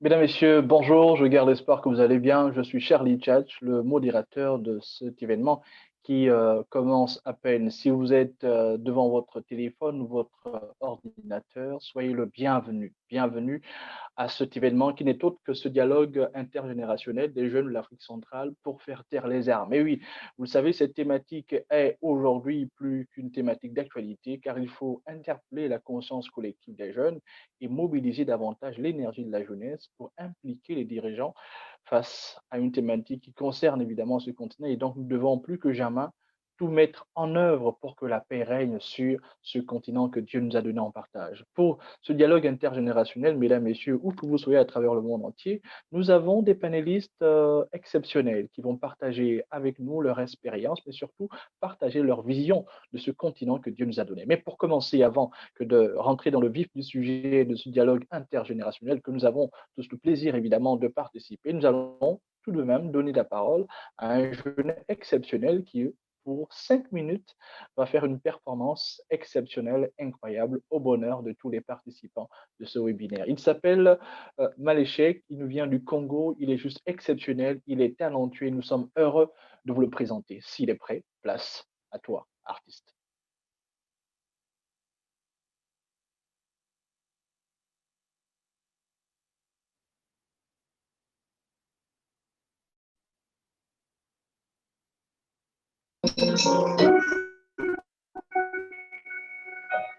Mesdames, Messieurs, bonjour, je garde l'espoir que vous allez bien. Je suis Charlie Tchatch, le modérateur de cet événement qui commence à peine. Si vous êtes devant votre téléphone ou votre ordinateur, soyez le bienvenu. Bienvenue à cet événement qui n'est autre que ce dialogue intergénérationnel des jeunes de l'Afrique centrale pour faire taire les armes. Et oui, vous le savez, cette thématique est aujourd'hui plus qu'une thématique d'actualité car il faut interpeller la conscience collective des jeunes et mobiliser davantage l'énergie de la jeunesse pour impliquer les dirigeants face à une thématique qui concerne évidemment ce continent. Et donc, nous devons plus que jamais tout mettre en œuvre pour que la paix règne sur ce continent que Dieu nous a donné en partage. Pour ce dialogue intergénérationnel, mesdames, messieurs, où que vous soyez à travers le monde entier, nous avons des panélistes exceptionnels qui vont partager avec nous leur expérience, mais surtout partager leur vision de ce continent que Dieu nous a donné. Mais pour commencer, avant que de rentrer dans le vif du sujet de ce dialogue intergénérationnel que nous avons tous le plaisir évidemment de participer, nous allons tout de même donner la parole à un jeune exceptionnel qui, pour 5 minutes, va faire une performance exceptionnelle, incroyable, au bonheur de tous les participants de ce webinaire. Il s'appelle Maléchek, il nous vient du Congo, il est juste exceptionnel, il est talentueux, nous sommes heureux de vous le présenter. S'il est prêt, place à toi, artiste.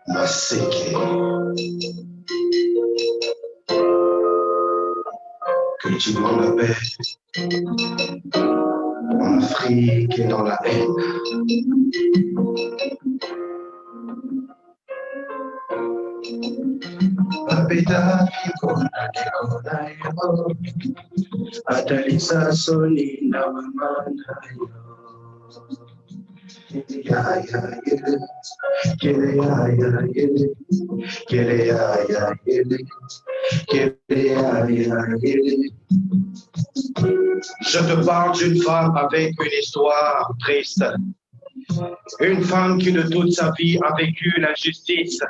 Masséké, que tu demandes la paix en Afrique et dans la haine. Papeta kikona kikona yo, atalisa soni na wamana yo. Ya ya yele, kele ya ya yele, kele ya ya yele, kele ya ya yele. Je te parle d'une femme avec une histoire triste. Une femme qui de toute sa vie a vécu l'injustice.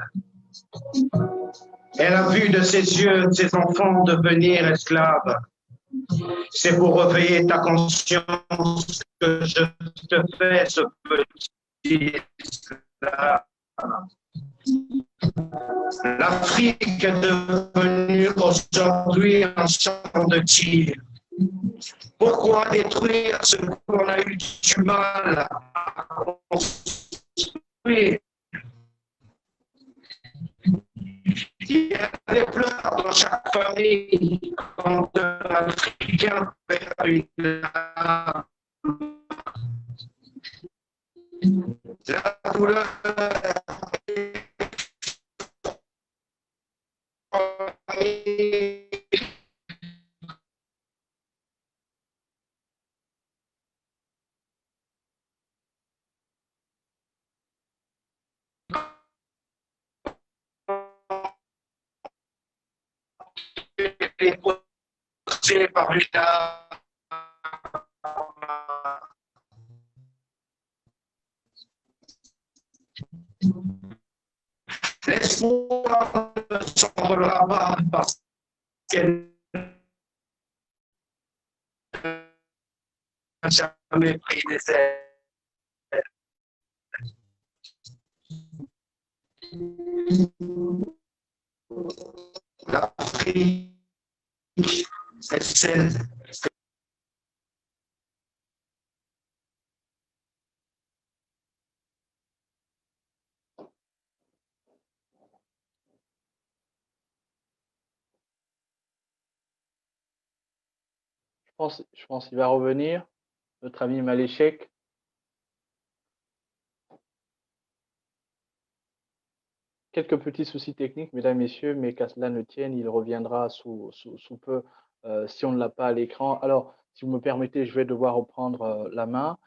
Elle a vu de ses yeux ses enfants devenir esclaves. C'est pour réveiller ta conscience que je te fais ce petit esclave. L'Afrique est devenue aujourd'hui un champ de tir. Pourquoi détruire ce qu'on a eu du mal à construire? Il y a des pleurs dans chaque famille quand un Africain perd une larme. La douleur est poussée par une larme. L'espoir ne s'envolera pas parce qu'elle n'a jamais pris d'essai. L'Afrique, c'est celle Je pense qu'il va revenir, notre ami Maléchek. Quelques petits soucis techniques, mesdames, messieurs, mais qu'à cela ne tienne, il reviendra sous peu si on ne l'a pas à l'écran. Alors, si vous me permettez, je vais devoir reprendre la main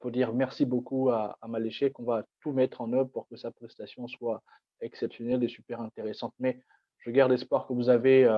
pour dire merci beaucoup à Maléchek. On va tout mettre en œuvre pour que sa prestation soit exceptionnelle et super intéressante. Mais je garde espoir que vous avez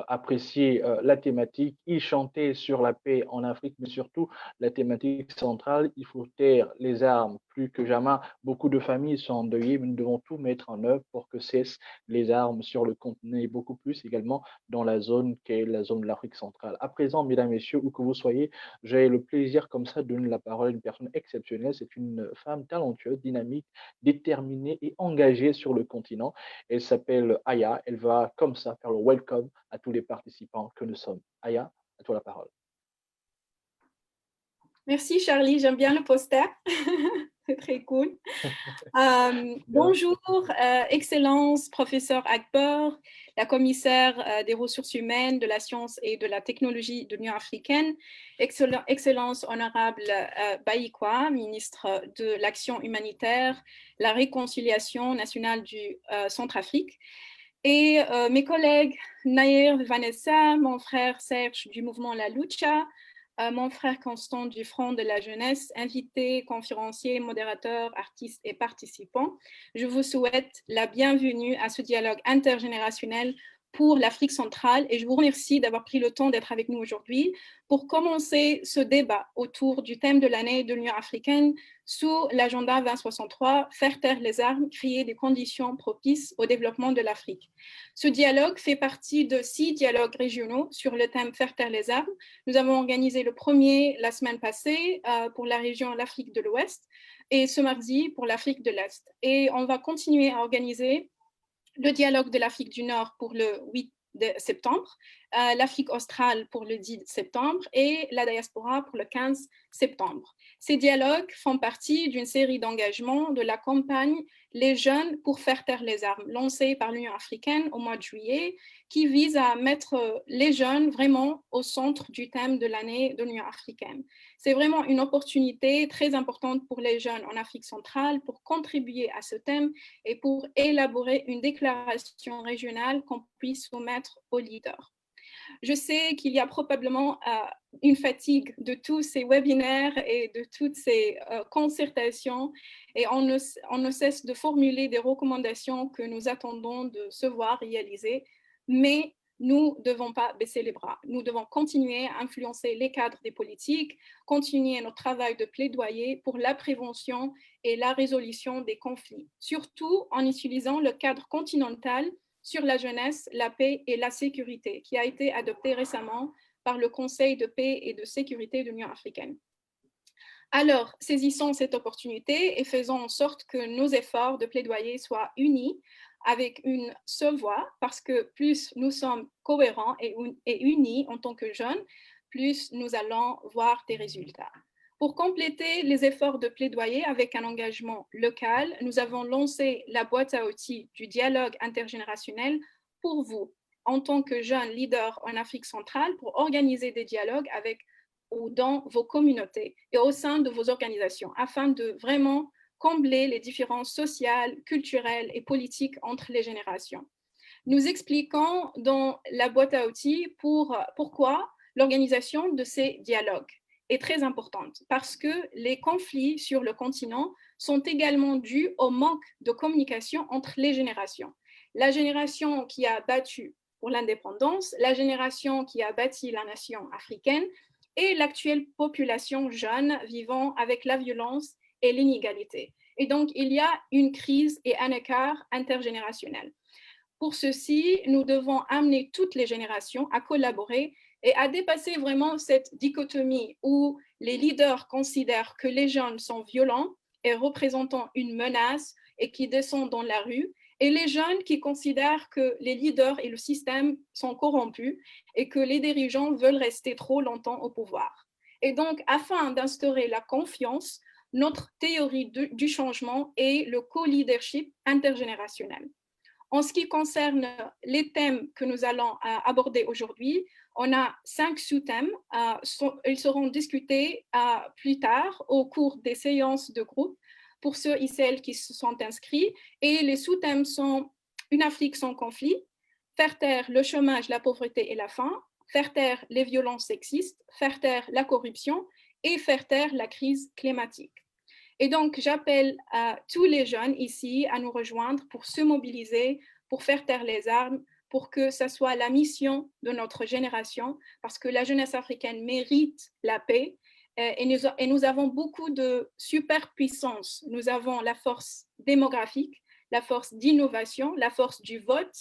apprécié la thématique. Il chantait sur la paix en Afrique, mais surtout la thématique centrale. Il faut taire les armes plus que jamais. Beaucoup de familles sont endeuillées, mais nous devons tout mettre en œuvre pour que cessent les armes sur le continent et beaucoup plus également dans la zone qui est la zone de l'Afrique centrale. À présent, mesdames, messieurs, où que vous soyez, j'ai le plaisir comme ça de donner la parole à une personne exceptionnelle. C'est une femme talentueuse, dynamique, déterminée et engagée sur le continent. Elle s'appelle Aya. Elle va comme ça faire le welcome à tous les participants que nous sommes. Aya, à toi la parole. Merci Charlie, j'aime bien le poster. C'est très cool. Bonjour, Excellence, professeur Akbar, la commissaire des ressources humaines, de la science et de la technologie de l'Union africaine, Excellence honorable Baïkwa, ministre de l'Action humanitaire, la réconciliation nationale du Centrafrique, et mes collègues Nair, Vanessa, mon frère Serge du mouvement La Lucha, mon frère Constant du Front de la Jeunesse, invités, conférenciers, modérateurs, artistes et participants. Je vous souhaite la bienvenue à ce dialogue intergénérationnel pour l'Afrique centrale et je vous remercie d'avoir pris le temps d'être avec nous aujourd'hui pour commencer ce débat autour du thème de l'année de l'Union africaine sous l'agenda 2063, faire taire les armes, créer des conditions propices au développement de l'Afrique. Ce dialogue fait partie de 6 dialogues régionaux sur le thème faire taire les armes. Nous avons organisé le premier la semaine passée pour la région l'Afrique de l'Ouest et ce mardi pour l'Afrique de l'Est. Et on va continuer à organiser le dialogue de l'Afrique du Nord pour le 8 septembre, l'Afrique australe pour le 10 septembre et la diaspora pour le 15 septembre. Ces dialogues font partie d'une série d'engagements de la campagne Les jeunes pour faire taire les armes, lancée par l'Union africaine au mois de juillet, qui vise à mettre les jeunes vraiment au centre du thème de l'année de l'Union africaine. C'est vraiment une opportunité très importante pour les jeunes en Afrique centrale pour contribuer à ce thème et pour élaborer une déclaration régionale qu'on puisse soumettre aux leaders. Je sais qu'il y a probablement une fatigue de tous ces webinaires et de toutes ces concertations et on ne cesse de formuler des recommandations que nous attendons de se voir réaliser, mais nous ne devons pas baisser les bras. Nous devons continuer à influencer les cadres des politiques, continuer notre travail de plaidoyer pour la prévention et la résolution des conflits, surtout en utilisant le cadre continental sur la jeunesse, la paix et la sécurité, qui a été adopté récemment par le Conseil de paix et de sécurité de l'Union africaine. Alors, saisissons cette opportunité et faisons en sorte que nos efforts de plaidoyer soient unis avec une seule voix, parce que plus nous sommes cohérents et unis en tant que jeunes, plus nous allons voir des résultats. Pour compléter les efforts de plaidoyer avec un engagement local, nous avons lancé la boîte à outils du dialogue intergénérationnel pour vous, en tant que jeunes leaders en Afrique centrale, pour organiser des dialogues avec ou dans vos communautés et au sein de vos organisations, afin de vraiment combler les différences sociales, culturelles et politiques entre les générations. Nous expliquons dans la boîte à outils pourquoi l'organisation de ces dialogues est très importante, parce que les conflits sur le continent sont également dus au manque de communication entre les générations. La génération qui a battu pour l'indépendance, la génération qui a bâti la nation africaine et l'actuelle population jeune vivant avec la violence et l'inégalité. Et donc, il y a une crise et un écart intergénérationnel. Pour ceci, nous devons amener toutes les générations à collaborer et à dépasser vraiment cette dichotomie où les leaders considèrent que les jeunes sont violents et représentant une menace et qui descendent dans la rue, et les jeunes qui considèrent que les leaders et le système sont corrompus et que les dirigeants veulent rester trop longtemps au pouvoir. Et donc, afin d'instaurer la confiance, notre théorie du changement est le co-leadership intergénérationnel. En ce qui concerne les thèmes que nous allons aborder aujourd'hui, on a 5 sous-thèmes. Ils seront discutés plus tard au cours des séances de groupe pour ceux et celles qui se sont inscrits. Et les sous-thèmes sont une Afrique sans conflit, faire taire le chômage, la pauvreté et la faim, faire taire les violences sexistes, faire taire la corruption et faire taire la crise climatique. Et donc, j'appelle tous les jeunes ici à nous rejoindre pour se mobiliser, pour faire taire les armes, pour que ce soit la mission de notre génération, parce que la jeunesse africaine mérite la paix. Et nous avons beaucoup de superpuissance. Nous avons la force démographique, la force d'innovation, la force du vote,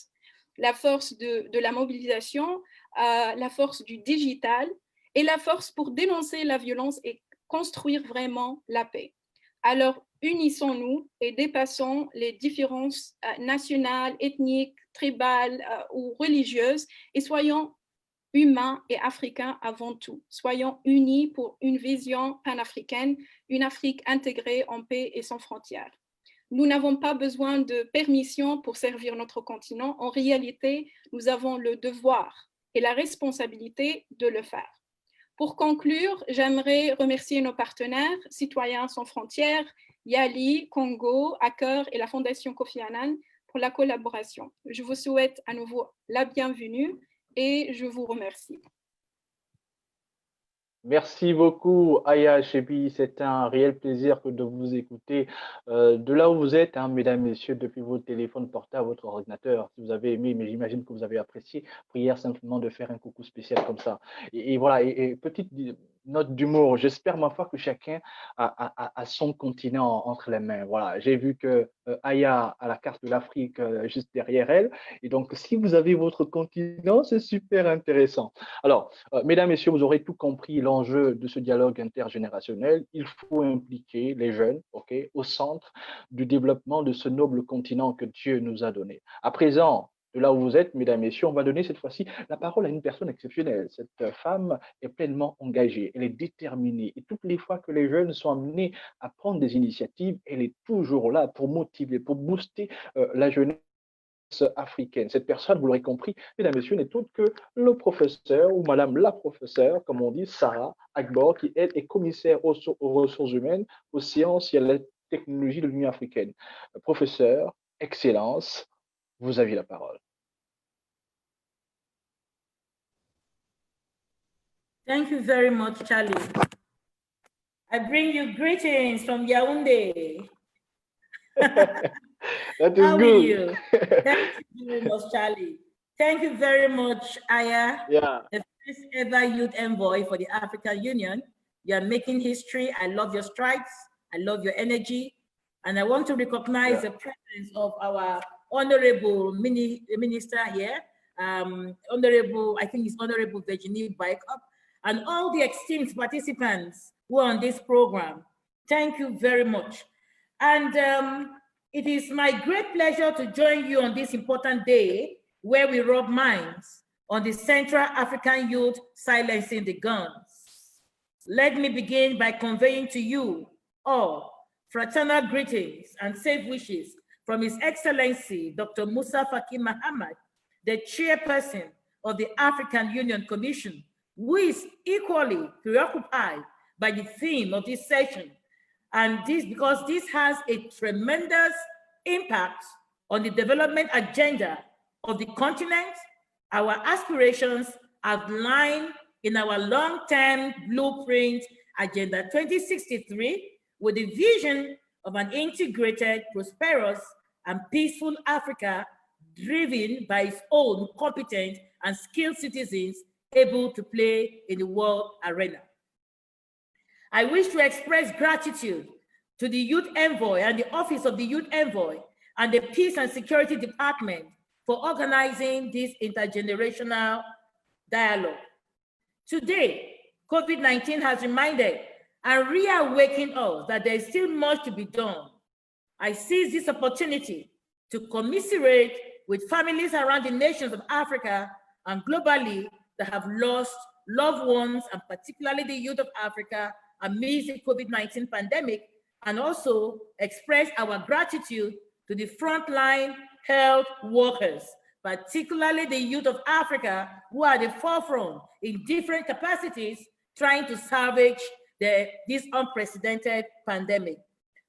la force de la mobilisation, la force du digital et la force pour dénoncer la violence et construire vraiment la paix. Alors, unissons-nous et dépassons les différences nationales, ethniques, tribales ou religieuses et soyons humains et africains avant tout. Soyons unis pour une vision panafricaine, une Afrique intégrée en paix et sans frontières. Nous n'avons pas besoin de permission pour servir notre continent. En réalité, nous avons le devoir et la responsabilité de le faire. Pour conclure, j'aimerais remercier nos partenaires, Citoyens sans frontières, Yali, Congo, Hacker et la Fondation Kofi Annan pour la collaboration. Je vous souhaite à nouveau la bienvenue et je vous remercie. Merci beaucoup, Aya Chebi. C'est un réel plaisir de vous écouter de là où vous êtes, hein, mesdames, messieurs, depuis votre téléphone porté à votre ordinateur. Si vous avez aimé, mais j'imagine que vous avez apprécié, prière simplement de faire un coucou spécial comme ça. Et voilà, et petite note d'humour. J'espère, ma foi, que chacun a son continent entre les mains. Voilà, j'ai vu que Aya a la carte de l'Afrique juste derrière elle. Et donc, si vous avez votre continent, c'est super intéressant. Alors, mesdames, messieurs, vous aurez tout compris l'enjeu de ce dialogue intergénérationnel. Il faut impliquer les jeunes, au centre du développement de ce noble continent que Dieu nous a donné. À présent, de là où vous êtes, mesdames, messieurs, on va donner cette fois-ci la parole à une personne exceptionnelle. Cette femme est pleinement engagée, elle est déterminée. Et toutes les fois que les jeunes sont amenés à prendre des initiatives, elle est toujours là pour motiver, pour booster la jeunesse africaine. Cette personne, vous l'aurez compris, mesdames et messieurs, n'est autre que le professeur ou madame la professeure, comme on dit, Sarah Akbor, qui elle est commissaire aux ressources humaines, aux sciences et à la technologie de l'Union africaine. Professeur, Excellence, vous avez la parole. Thank you very much, Charlie. I bring you greetings from Yaoundé. That is How good. are you? Thank you very much, Charlie. Thank you very much, Aya, the first ever youth envoy for the African Union. You are making history. I love your stripes. I love your energy. And I want to recognize the presence of our honorable minister here, Honorable, I think it's Honorable Virginie Baikop, and all the esteemed participants who are on this program. Thank you very much. And it is my great pleasure to join you on this important day where we rub minds on the Central African youth silencing the guns. Let me begin by conveying to you all fraternal greetings and safe wishes from His Excellency, Dr. Musa Faki Mahamat, the chairperson of the African Union Commission, who is equally preoccupied by the theme of this session. And this because this has a tremendous impact on the development agenda of the continent, our aspirations outlined in our long-term blueprint Agenda 2063, with the vision of an integrated, prosperous, and peaceful Africa driven by its own competent and skilled citizens able to play in the world arena. I wish to express gratitude to the Youth Envoy and the Office of the Youth Envoy and the Peace and Security Department for organizing this intergenerational dialogue. Today, COVID-19 has reminded and reawakened us that there is still much to be done. I seize this opportunity to commiserate with families around the nations of Africa and globally that have lost loved ones, and particularly the youth of Africa amidst the COVID-19 pandemic, and also express our gratitude to the frontline health workers, particularly the youth of Africa, who are at the forefront in different capacities trying to salvage this unprecedented pandemic.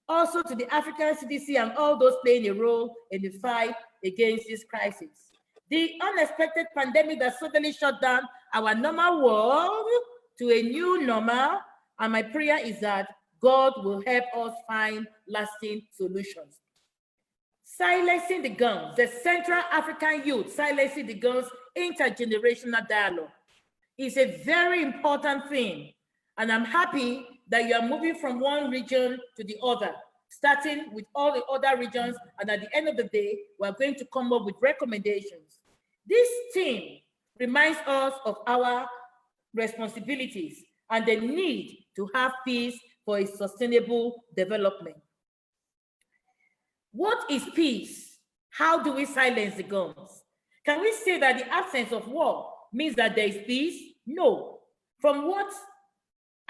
Also to the African CDC and all those playing a role in the fight against this crisis. The unexpected pandemic that suddenly shut down our normal world to a new normal, and my prayer is that God will help us find lasting solutions. Silencing the Guns, the Central African Youth Silencing the Guns Intergenerational Dialogue is a very important thing. And I'm happy that you are moving from one region to the other, starting with all the other regions. And at the end of the day, we're going to come up with recommendations. This theme reminds us of our responsibilities and the need to have peace for a sustainable development. What is peace? How do we silence the guns? Can we say that the absence of war means that there is peace? No. From what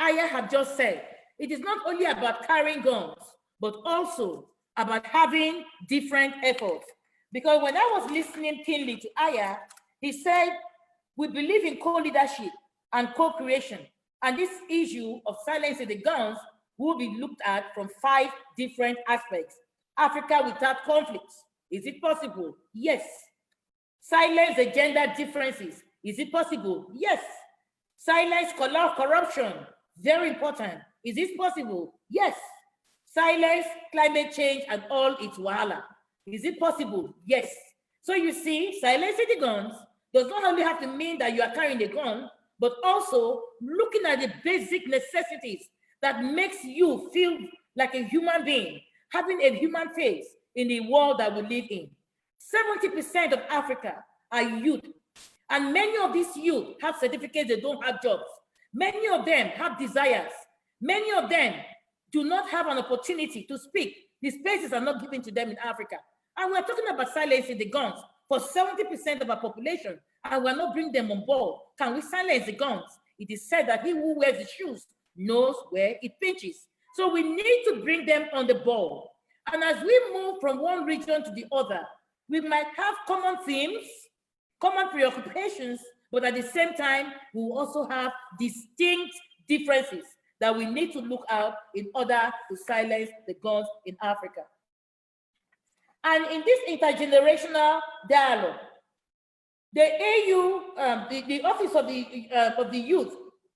Aya have just said, it is not only about carrying guns, but also about having different efforts. Because when I was listening keenly to Aya, he said, we believe in co-leadership and co-creation. And this issue of silencing the guns will be looked at from 5 different aspects. Africa without conflicts. Is it possible? Yes. Silence the gender differences. Is it possible? Yes. Silence corruption. Very important. Is this possible? Yes. Silence climate change and all its wahala. Is it possible? Yes. So you see, silencing the guns does not only have to mean that you are carrying a gun, but also looking at the basic necessities that makes you feel like a human being, having a human face in the world that we live in. 70% of Africa are youth, and many of these youth have certificates, they don't have jobs. Many of them have desires. Many of them do not have an opportunity to speak. The spaces are not given to them in Africa. And we're talking about silencing the guns for 70% of our population, and we're not bringing them on board. Can we silence the guns? It is said that he who wears the shoes knows where it pinches. So we need to bring them on the board. And as we move from one region to the other, we might have common themes, common preoccupations, but at the same time, we will also have distinct differences that we need to look out in order to silence the guns in Africa. And in this intergenerational dialogue, the AU, the Office of the Youth,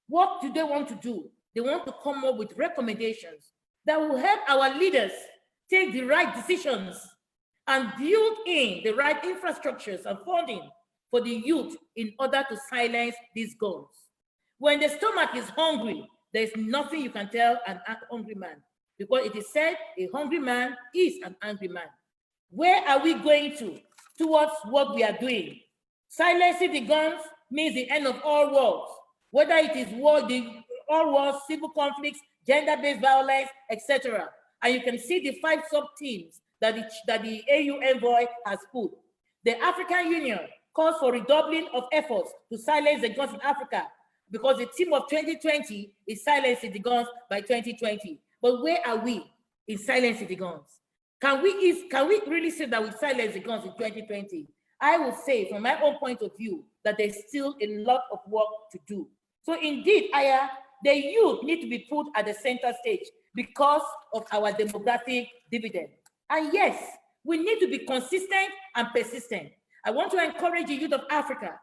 what do they want to do? They want to come up with recommendations that will help our leaders take the right decisions and build in the right infrastructures and funding for the youth in order to silence these guns. When the stomach is hungry, there's nothing you can tell an hungry man, because it is said a hungry man is an angry man. Where are we going towards what we are doing? Silencing the guns means the end of all wars, whether it is war, all wars, civil conflicts, gender-based violence, etc. And you can see the 5 sub-themes that the AU envoy has put. The African Union calls for redoubling of efforts to silence the guns in Africa, because the theme of 2020 is silencing the guns by 2020. But where are we in silencing the guns? Can we really say that we silence the guns in 2020? I would say, from my own point of view, that there's still a lot of work to do. So indeed, Aya, the youth need to be put at the center stage because of our demographic dividend. And yes, we need to be consistent and persistent. I want to encourage the youth of Africa,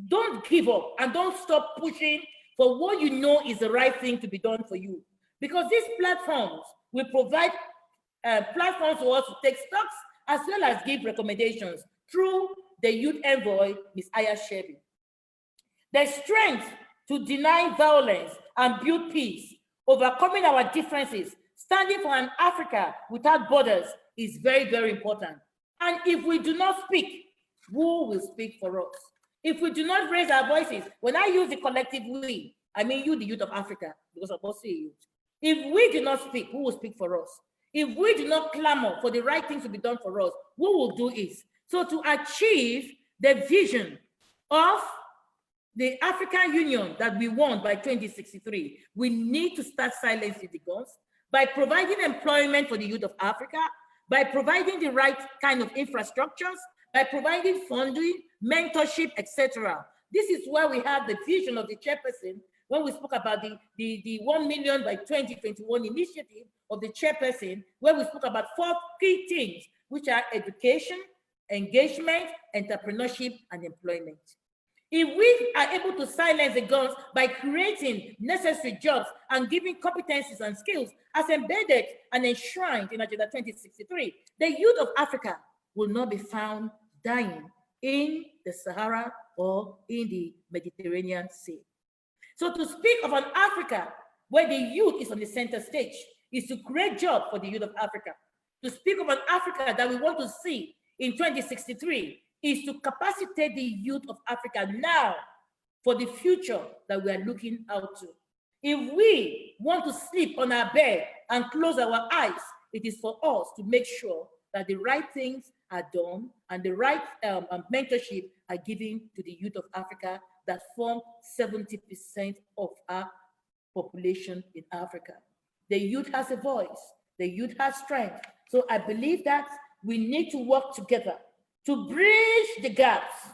don't give up and don't stop pushing for what you know is the right thing to be done for you. Because these platforms will provide platforms for us to take stocks as well as give recommendations through the youth envoy, Ms. Aya Shebi. The strength to deny violence and build peace, overcoming our differences, standing for an Africa without borders is very, very important. And if we do not speak, who will speak for us? If we do not raise our voices, when I use the collective we, I mean you, the youth of Africa, because I'm also a youth. If we do not speak, who will speak for us? If we do not clamor for the right things to be done for us, who will do it? So to achieve the vision of the African Union that we want by 2063, we need to start silencing the guns by providing employment for the youth of Africa, by providing the right kind of infrastructures, by providing funding, mentorship, etc. This is where we have the vision of the chairperson when we spoke about the 1 million by 2021 initiative of the chairperson, where we spoke about 4 key things, which are education, engagement, entrepreneurship, and employment. If we are able to silence the guns by creating necessary jobs and giving competencies and skills as embedded and enshrined in Agenda 2063, the youth of Africa will not be found dying in the Sahara or in the Mediterranean Sea. So to speak of an Africa where the youth is on the center stage is to create jobs for the youth of Africa. To speak of an Africa that we want to see in 2063 is to capacitate the youth of Africa now for the future that we are looking out to. If we want to sleep on our bed and close our eyes, it is for us to make sure that the right things are done and the right mentorship are given to the youth of Africa that form 70% of our population in Africa. The youth has a voice, the youth has strength. So I believe that we need to work together to bridge the gaps.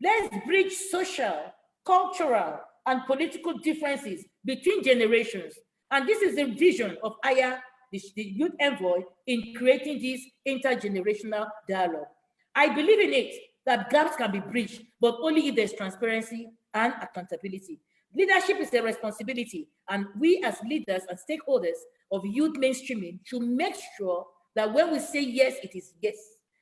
Let's bridge social, cultural, and political differences between generations. And this is the vision of Aya, the youth envoy, in creating this intergenerational dialogue. I believe in it, that gaps can be bridged, but only if there's transparency and accountability. Leadership is a responsibility, and we as leaders and stakeholders of youth mainstreaming should make sure that when we say yes, it is yes,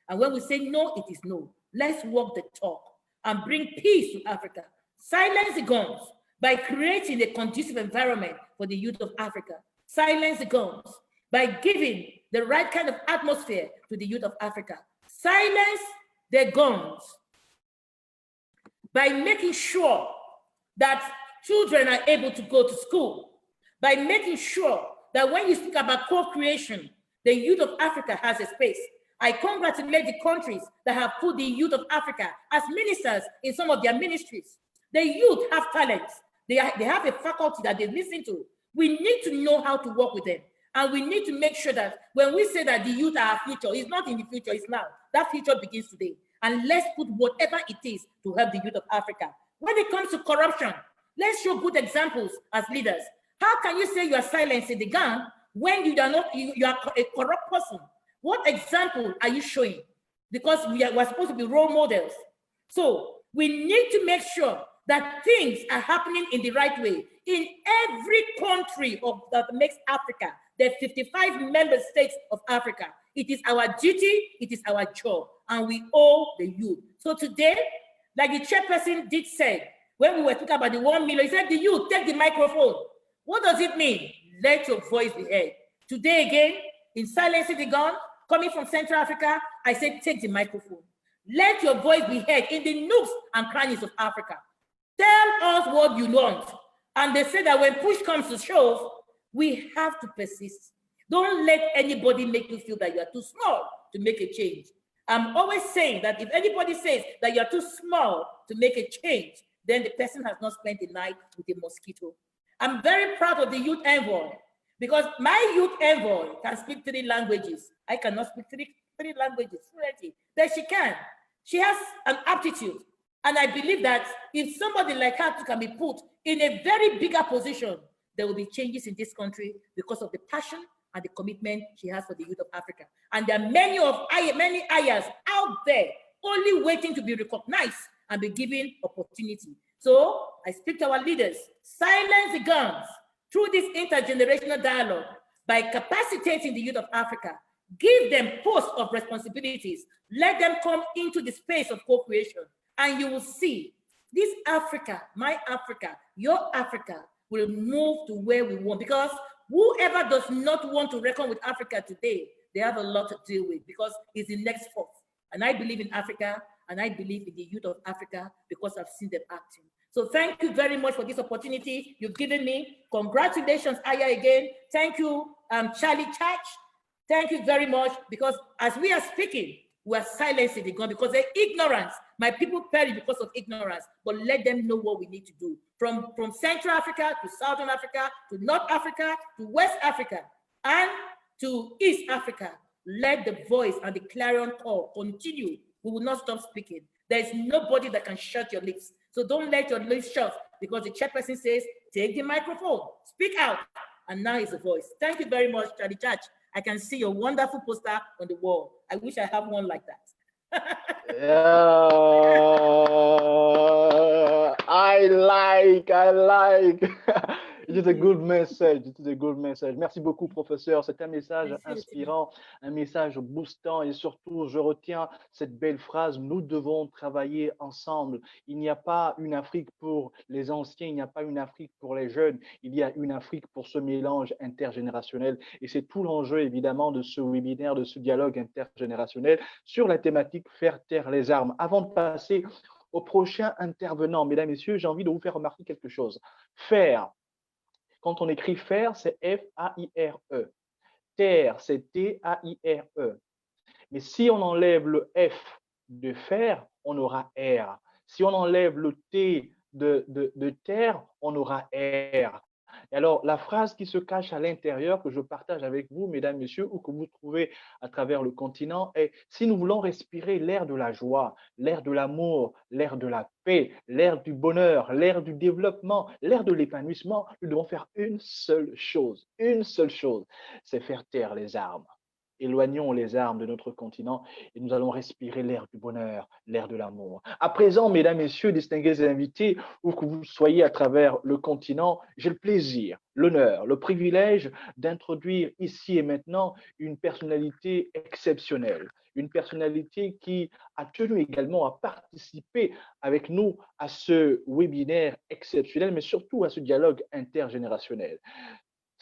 and when we say no, it is no. Let's walk the talk and bring peace to Africa. Silence the guns by creating a conducive environment for the youth of Africa. Silence the guns by giving the right kind of atmosphere to the youth of Africa. Silence the guns by making sure that children are able to go to school, by making sure that when you speak about co-creation, the youth of Africa has a space. I congratulate the countries that have put the youth of Africa as ministers in some of their ministries. The youth have talents. They have a faculty that they listen to. We need to know how to work with them. And we need to make sure that when we say that the youth are our future, it's not in the future, it's now. That future begins today. And let's put whatever it is to help the youth of Africa. When it comes to corruption, let's show good examples as leaders. How can you say you are silencing the gun when you are not, you are a corrupt person? What example are you showing? Because we're supposed to be role models. So we need to make sure that things are happening in the right way. In every country that makes Africa, the 55 member states of Africa, it is our duty, it is our job, and we owe the youth. So today, like the chairperson did say, when we were talking about the 1 million, he said, the youth, take the microphone. What does it mean? Let your voice be heard. Today again, in Silencing the Gun, coming from Central Africa, I said, take the microphone. Let your voice be heard in the nooks and crannies of Africa. Tell us what you want. And they say that when push comes to shove, we have to persist. Don't let anybody make you feel that you are too small to make a change. I'm always saying that if anybody says that you're too small to make a change, then the person has not spent the night with a mosquito. I'm very proud of the youth envoy because my youth envoy can speak 3 languages. I cannot speak three languages fluently. That she can. She has an aptitude. And I believe that if somebody like her can be put in a very bigger position, there will be changes in this country because of the passion and the commitment she has for the youth of Africa. And there are many ayahs out there only waiting to be recognized and be given opportunity. So I speak to our leaders, silence the guns through this intergenerational dialogue by capacitating the youth of Africa, give them posts of responsibilities, let them come into the space of co-creation, and you will see this Africa, my Africa, your Africa, will move to where we want, because whoever does not want to reckon with Africa today, they have a lot to deal with because it's the next force. And I believe in Africa, and I believe in the youth of Africa because I've seen them acting. So thank you very much for this opportunity you've given me. Congratulations, Aya, again. Thank you, Charlie Church. Thank you very much, because as we are speaking, we are silencing the gun because they're ignorance. My people perish because of ignorance, but let them know what we need to do. From Central Africa to Southern Africa, to North Africa, to West Africa, and to East Africa. Let the voice and the clarion call continue. We will not stop speaking. There is nobody that can shut your lips. So don't let your lips shut, because the chairperson says, take the microphone, speak out, and now is the voice. Thank you very much, Charlie Church. I can see your wonderful poster on the wall. I wish I have one like that. I like. It is a good message. It is a good message. Merci beaucoup, professeur. C'est un message inspirant, un message boostant et surtout, je retiens cette belle phrase, nous devons travailler ensemble. Il n'y a pas une Afrique pour les anciens, il n'y a pas une Afrique pour les jeunes, il y a une Afrique pour ce mélange intergénérationnel. Et c'est tout l'enjeu, évidemment, de ce webinaire, de ce dialogue intergénérationnel sur la thématique faire taire les armes. Avant de passer au prochain intervenant, mesdames, messieurs, j'ai envie de vous faire remarquer quelque chose. Faire. Quand on écrit faire, c'est F-A-I-R-E. Taire, c'est T-A-I-R-E. Mais si on enlève le F de faire, on aura R. Si on enlève le T de terre, on aura R. Et alors, la phrase qui se cache à l'intérieur, que je partage avec vous, mesdames, messieurs, ou que vous trouvez à travers le continent, est si nous voulons respirer l'air de la joie, l'air de l'amour, l'air de la paix, l'air du bonheur, l'air du développement, l'air de l'épanouissement, nous devons faire une seule chose, c'est faire taire les armes. Éloignons les armes de notre continent et nous allons respirer l'air du bonheur, l'air de l'amour. À présent, mesdames, messieurs, distingués invités, où que vous soyez à travers le continent, j'ai le plaisir, l'honneur, le privilège d'introduire ici et maintenant une personnalité exceptionnelle, une personnalité qui a tenu également à participer avec nous à ce webinaire exceptionnel, mais surtout à ce dialogue intergénérationnel.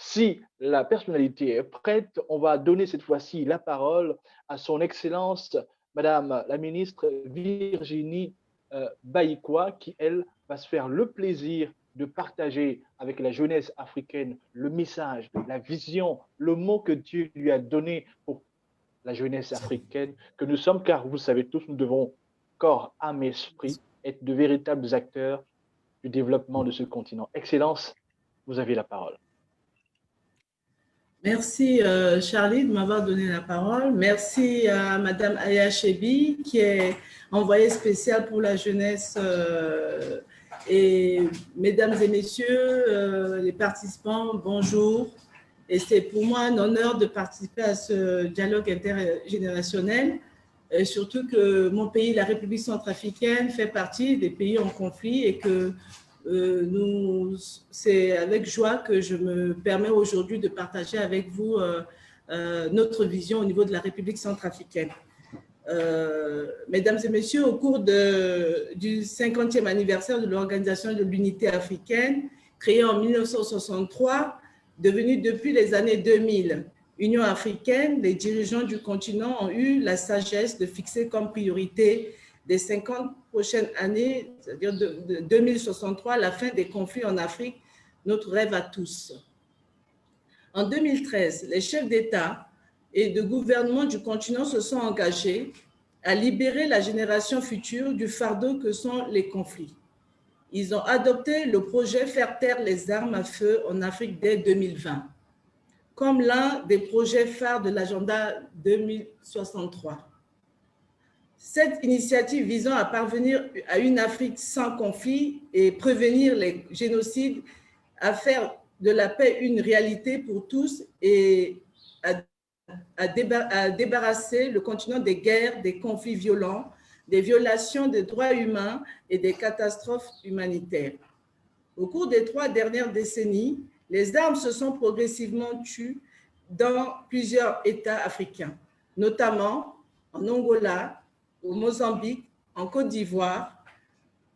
Si la personnalité est prête, on va donner cette fois-ci la parole à son Excellence, Madame la ministre Virginie Baïkoua, qui, elle, va se faire le plaisir de partager avec la jeunesse africaine le message, la vision, le mot que Dieu lui a donné pour la jeunesse africaine que nous sommes, car vous savez tous, nous devons, corps, âme et esprit, être de véritables acteurs du développement de ce continent. Excellence, vous avez la parole. Merci Charlie de m'avoir donné la parole. Merci à Madame Aya Chebi qui est envoyée spéciale pour la jeunesse et mesdames et messieurs les participants, bonjour. Et c'est pour moi un honneur de participer à ce dialogue intergénérationnel, et surtout que mon pays, la République centrafricaine, fait partie des pays en conflit et que c'est avec joie que je me permets aujourd'hui de partager avec vous notre vision au niveau de la République centrafricaine. Mesdames et messieurs, au cours du 50e anniversaire de l'Organisation de l'Unité africaine, créée en 1963, devenue depuis les années 2000, Union africaine, les dirigeants du continent ont eu la sagesse de fixer comme priorité des 50 prochaines années, c'est-à-dire de 2063, la fin des conflits en Afrique, notre rêve à tous. En 2013, les chefs d'État et de gouvernement du continent se sont engagés à libérer la génération future du fardeau que sont les conflits. Ils ont adopté le projet Faire taire les armes à feu en Afrique dès 2020, comme l'un des projets phares de l'agenda 2063. Cette initiative visant à parvenir à une Afrique sans conflit et prévenir les génocides, à faire de la paix une réalité pour tous et à débarrasser le continent des guerres, des conflits violents, des violations des droits humains et des catastrophes humanitaires. Au cours des 3 dernières décennies, les armes se sont progressivement tues dans plusieurs États africains, notamment en Angola, au Mozambique, en Côte d'Ivoire,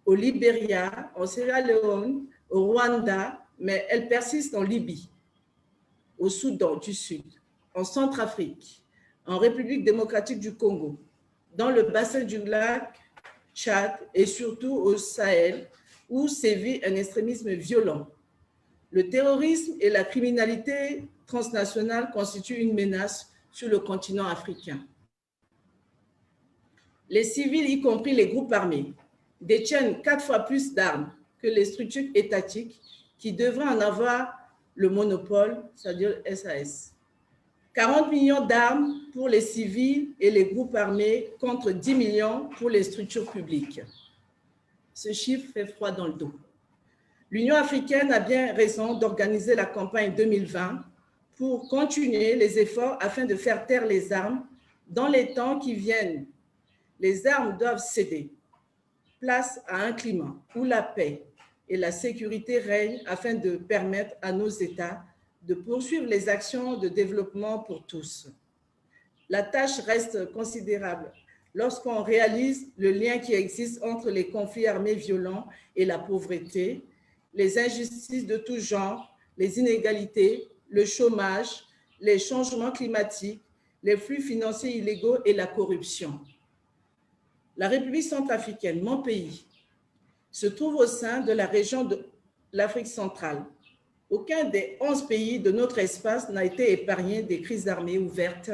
au Libéria, en Sierra Leone, au Rwanda, mais elles persistent en Libye, au Soudan du Sud, en Centrafrique, en République démocratique du Congo, dans le bassin du lac Tchad et surtout au Sahel, où sévit un extrémisme violent. Le terrorisme et la criminalité transnationale constituent une menace sur le continent africain. Les civils, y compris les groupes armés, détiennent 4 fois plus d'armes que les structures étatiques qui devraient en avoir le monopole, c'est-à-dire SAS. 40 millions d'armes pour les civils et les groupes armés contre 10 millions pour les structures publiques. Ce chiffre fait froid dans le dos. L'Union africaine a bien raison d'organiser la campagne 2020 pour continuer les efforts afin de faire taire les armes dans les temps qui viennent. Les armes doivent céder. Place à un climat où la paix, et la sécurité règnent afin de permettre à nos États de poursuivre les actions de développement pour tous. La tâche reste considérable lorsqu'on réalise le lien qui existe entre les conflits armés violents et la pauvreté, les injustices de tout genre, les inégalités, le chômage, les changements climatiques, les flux financiers illégaux et la corruption. La République centrafricaine, mon pays, se trouve au sein de la région de l'Afrique centrale. Aucun des 11 pays de notre espace n'a été épargné des crises armées ouvertes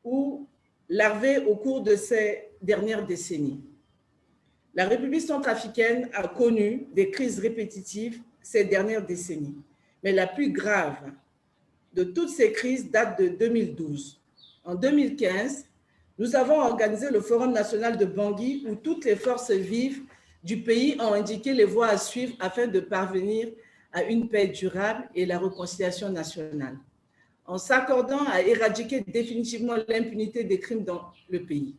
ou larvées au cours de ces dernières décennies. La République centrafricaine a connu des crises répétitives ces dernières décennies, mais la plus grave de toutes ces crises date de 2012. En 2015, nous avons organisé le Forum national de Bangui où toutes les forces vives du pays ont indiqué les voies à suivre afin de parvenir à une paix durable et la réconciliation nationale, en s'accordant à éradiquer définitivement l'impunité des crimes dans le pays.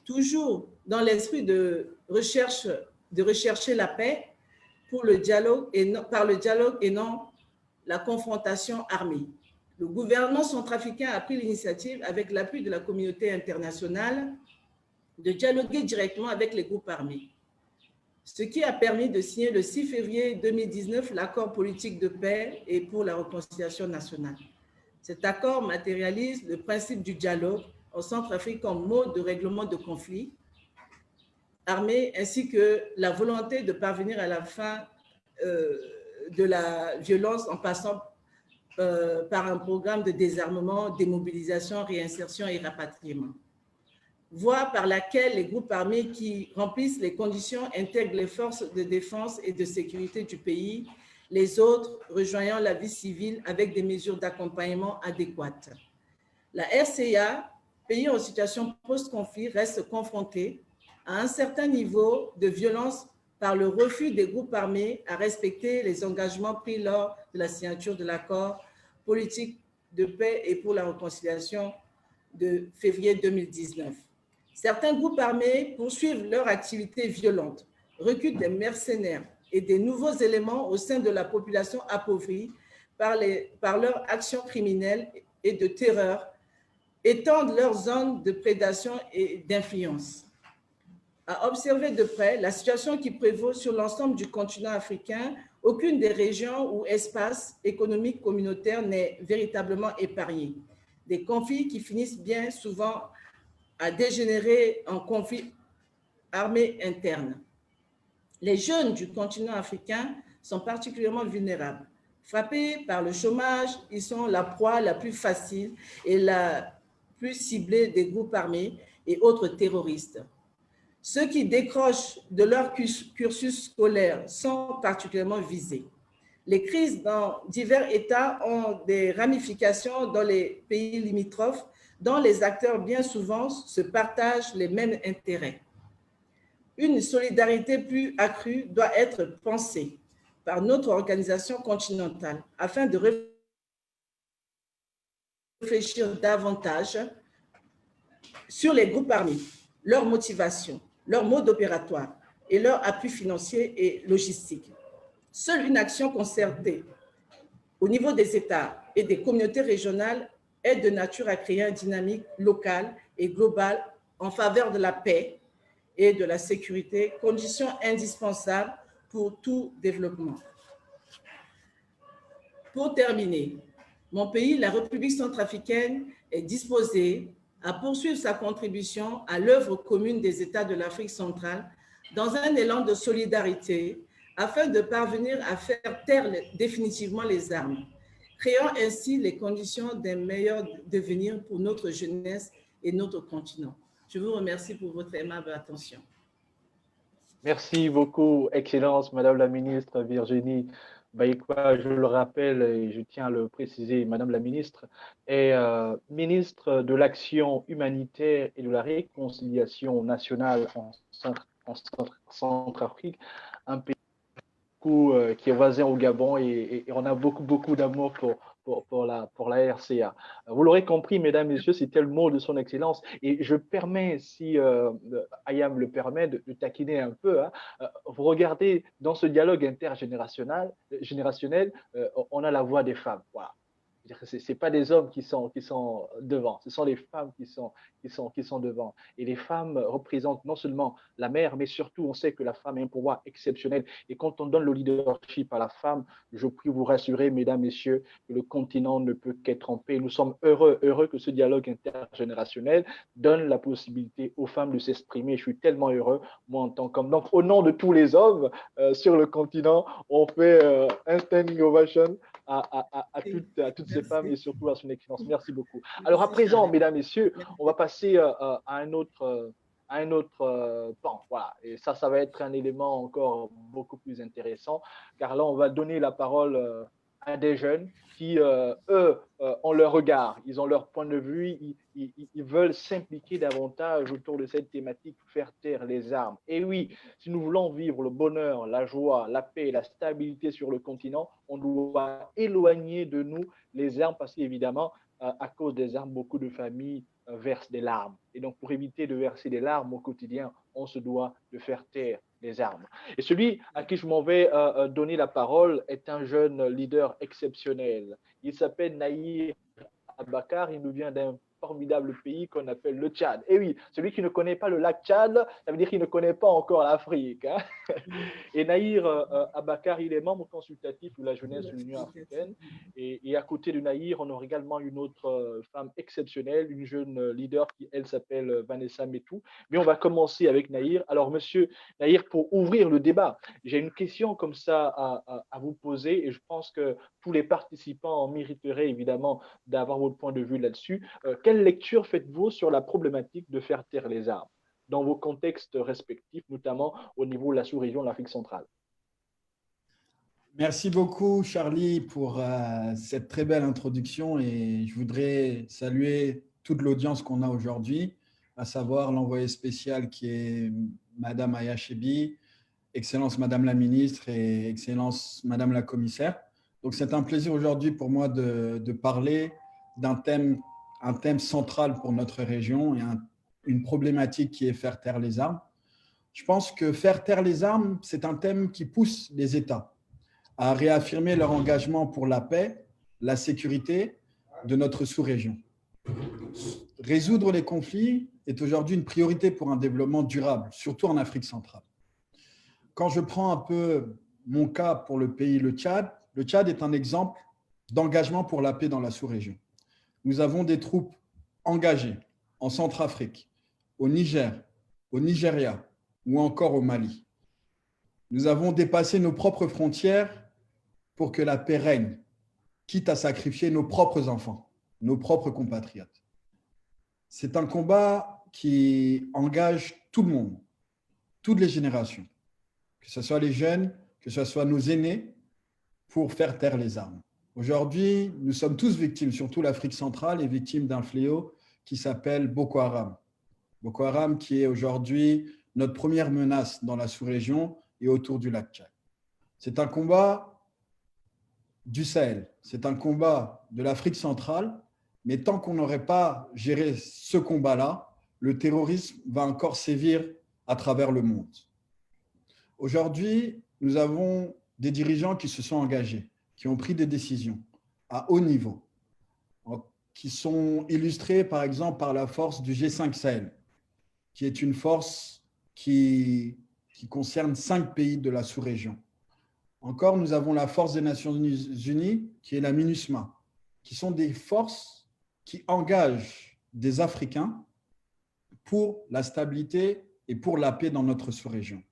Toujours dans l'esprit de rechercher la paix par le dialogue et non la confrontation armée. Le gouvernement centrafricain a pris l'initiative, avec l'appui de la communauté internationale, de dialoguer directement avec les groupes armés, ce qui a permis de signer le 6 février 2019 l'accord politique de paix et pour la réconciliation nationale. Cet accord matérialise le principe du dialogue en Centrafrique comme mode de règlement de conflits armés, ainsi que la volonté de parvenir à la fin de la violence en passant par un programme de désarmement, démobilisation, réinsertion et rapatriement. Voie par laquelle les groupes armés qui remplissent les conditions intègrent les forces de défense et de sécurité du pays, les autres rejoignant la vie civile avec des mesures d'accompagnement adéquates. La RCA, pays en situation post-conflit, reste confrontée à un certain niveau de violence par le refus des groupes armés à respecter les engagements pris lors de la signature de l'accord politique de paix et pour la réconciliation de février 2019. Certains groupes armés poursuivent leur activité violente, recrutent des mercenaires et des nouveaux éléments au sein de la population appauvrie par leur action criminelle et de terreur, étendent leurs zones de prédation et d'influence. À observer de près la situation qui prévaut sur l'ensemble du continent africain, aucune des régions ou espaces économiques communautaires n'est véritablement épargnée. Des conflits qui finissent bien souvent à dégénérer en conflits armés internes. Les jeunes du continent africain sont particulièrement vulnérables. Frappés par le chômage, ils sont la proie la plus facile et la plus ciblée des groupes armés et autres terroristes. Ceux qui décrochent de leur cursus scolaire sont particulièrement visés. Les crises dans divers États ont des ramifications dans les pays limitrophes dont les acteurs bien souvent se partagent les mêmes intérêts. Une solidarité plus accrue doit être pensée par notre organisation continentale afin de réfléchir davantage sur les groupes armés, leur motivation, leur mode opératoire et leur appui financier et logistique. Seule une action concertée au niveau des États et des communautés régionales est de nature à créer une dynamique locale et globale en faveur de la paix et de la sécurité, condition indispensable pour tout développement. Pour terminer, mon pays, la République centrafricaine, est disposé à poursuivre sa contribution à l'œuvre commune des États de l'Afrique centrale dans un élan de solidarité afin de parvenir à faire taire définitivement les armes, créant ainsi les conditions d'un meilleur devenir pour notre jeunesse et notre continent. Je vous remercie pour votre aimable attention. Merci beaucoup, Excellence, Madame la Ministre Virginie Baïkwa. Je le rappelle et je tiens à le préciser, Madame la Ministre est ministre de l'Action humanitaire et de la réconciliation nationale en Centrafrique, un pays beaucoup, qui est voisin au Gabon, et on a beaucoup d'amour pour la RCA. Vous l'aurez compris, mesdames, messieurs, c'était le mot de son excellence. Et je permets, si Ayam le permet, de taquiner un peu. Hein. Vous regardez, dans ce dialogue intergénérationnel, on a la voix des femmes. Voilà. Ce n'est pas des hommes qui sont devant, ce sont les femmes qui sont devant. Et les femmes représentent non seulement la mère, mais surtout, on sait que la femme a un pouvoir exceptionnel. Et quand on donne le leadership à la femme, je prie vous rassurer, mesdames, messieurs, que le continent ne peut qu'être en paix. Nous sommes heureux que ce dialogue intergénérationnel donne la possibilité aux femmes de s'exprimer. Je suis tellement heureux, moi, en tant qu'homme. Donc, au nom de tous les hommes sur le continent, on fait un standing ovation à toutes ces femmes et surtout à son excellence. Merci beaucoup. Alors, à présent, mesdames, messieurs, on va passer à un autre pan. Voilà. Et ça va être un élément encore beaucoup plus intéressant, car là, on va donner la parole à des jeunes qui, eux, ont leur regard, ils ont leur point de vue, ils veulent s'impliquer davantage autour de cette thématique, faire taire les armes. Et oui, si nous voulons vivre le bonheur, la joie, la paix, la stabilité sur le continent, on doit éloigner de nous les armes, parce qu'évidemment, à cause des armes, beaucoup de familles versent des larmes. Et donc, pour éviter de verser des larmes au quotidien, on se doit de faire taire les armes. Et celui à qui je m'en vais donner la parole est un jeune leader exceptionnel. Il s'appelle Nahir Abakar, il nous vient d'un formidable pays qu'on appelle le Tchad. Et oui, celui qui ne connaît pas le lac Tchad, ça veut dire qu'il ne connaît pas encore l'Afrique. Hein. Et Nahir Abakar, il est membre consultatif de la jeunesse de l'Union africaine. Et à côté de Nahir, on a également une autre femme exceptionnelle, une jeune leader qui, elle, s'appelle Vanessa Metou. Mais on va commencer avec Nahir. Alors, monsieur Nahir, pour ouvrir le débat, j'ai une question comme ça à vous poser, et je pense que tous les participants en mériteraient évidemment d'avoir votre point de vue là-dessus. Quelle lecture faites-vous sur la problématique de faire taire les armes dans vos contextes respectifs, notamment au niveau de la sous-région de l'Afrique centrale? Merci beaucoup, Charlie, pour cette très belle introduction, et je voudrais saluer toute l'audience qu'on a aujourd'hui, à savoir l'envoyé spécial qui est Madame Aya Chebi, Excellence Madame la Ministre et Excellence Madame la Commissaire. Donc, c'est un plaisir aujourd'hui pour moi de parler d'un thème, un thème central pour notre région et une problématique qui est faire taire les armes. Je pense que faire taire les armes, c'est un thème qui pousse les États à réaffirmer leur engagement pour la paix, la sécurité de notre sous-région. Résoudre les conflits est aujourd'hui une priorité pour un développement durable, surtout en Afrique centrale. Quand je prends un peu mon cas pour le pays, le Tchad est un exemple d'engagement pour la paix dans la sous-région. Nous avons des troupes engagées en Centrafrique, au Niger, au Nigeria ou encore au Mali. Nous avons dépassé nos propres frontières pour que la paix règne, quitte à sacrifier nos propres enfants, nos propres compatriotes. C'est un combat qui engage tout le monde, toutes les générations, que ce soit les jeunes, que ce soit nos aînés, pour faire taire les armes. Aujourd'hui, nous sommes tous victimes, surtout l'Afrique centrale, est victime d'un fléau qui s'appelle Boko Haram. Boko Haram qui est aujourd'hui notre première menace dans la sous-région et autour du lac Tchad. C'est un combat du Sahel, c'est un combat de l'Afrique centrale, mais tant qu'on n'aurait pas géré ce combat-là, le terrorisme va encore sévir à travers le monde. Aujourd'hui, nous avons des dirigeants qui se sont engagés, qui ont pris des décisions à haut niveau, qui sont illustrés par exemple par la force du G5 Sahel, qui est une force qui concerne 5 pays de la sous-région. Encore, nous avons la force des Nations Unies, qui est la MINUSMA, qui sont des forces qui engagent des Africains pour la stabilité et pour la paix dans notre sous-région.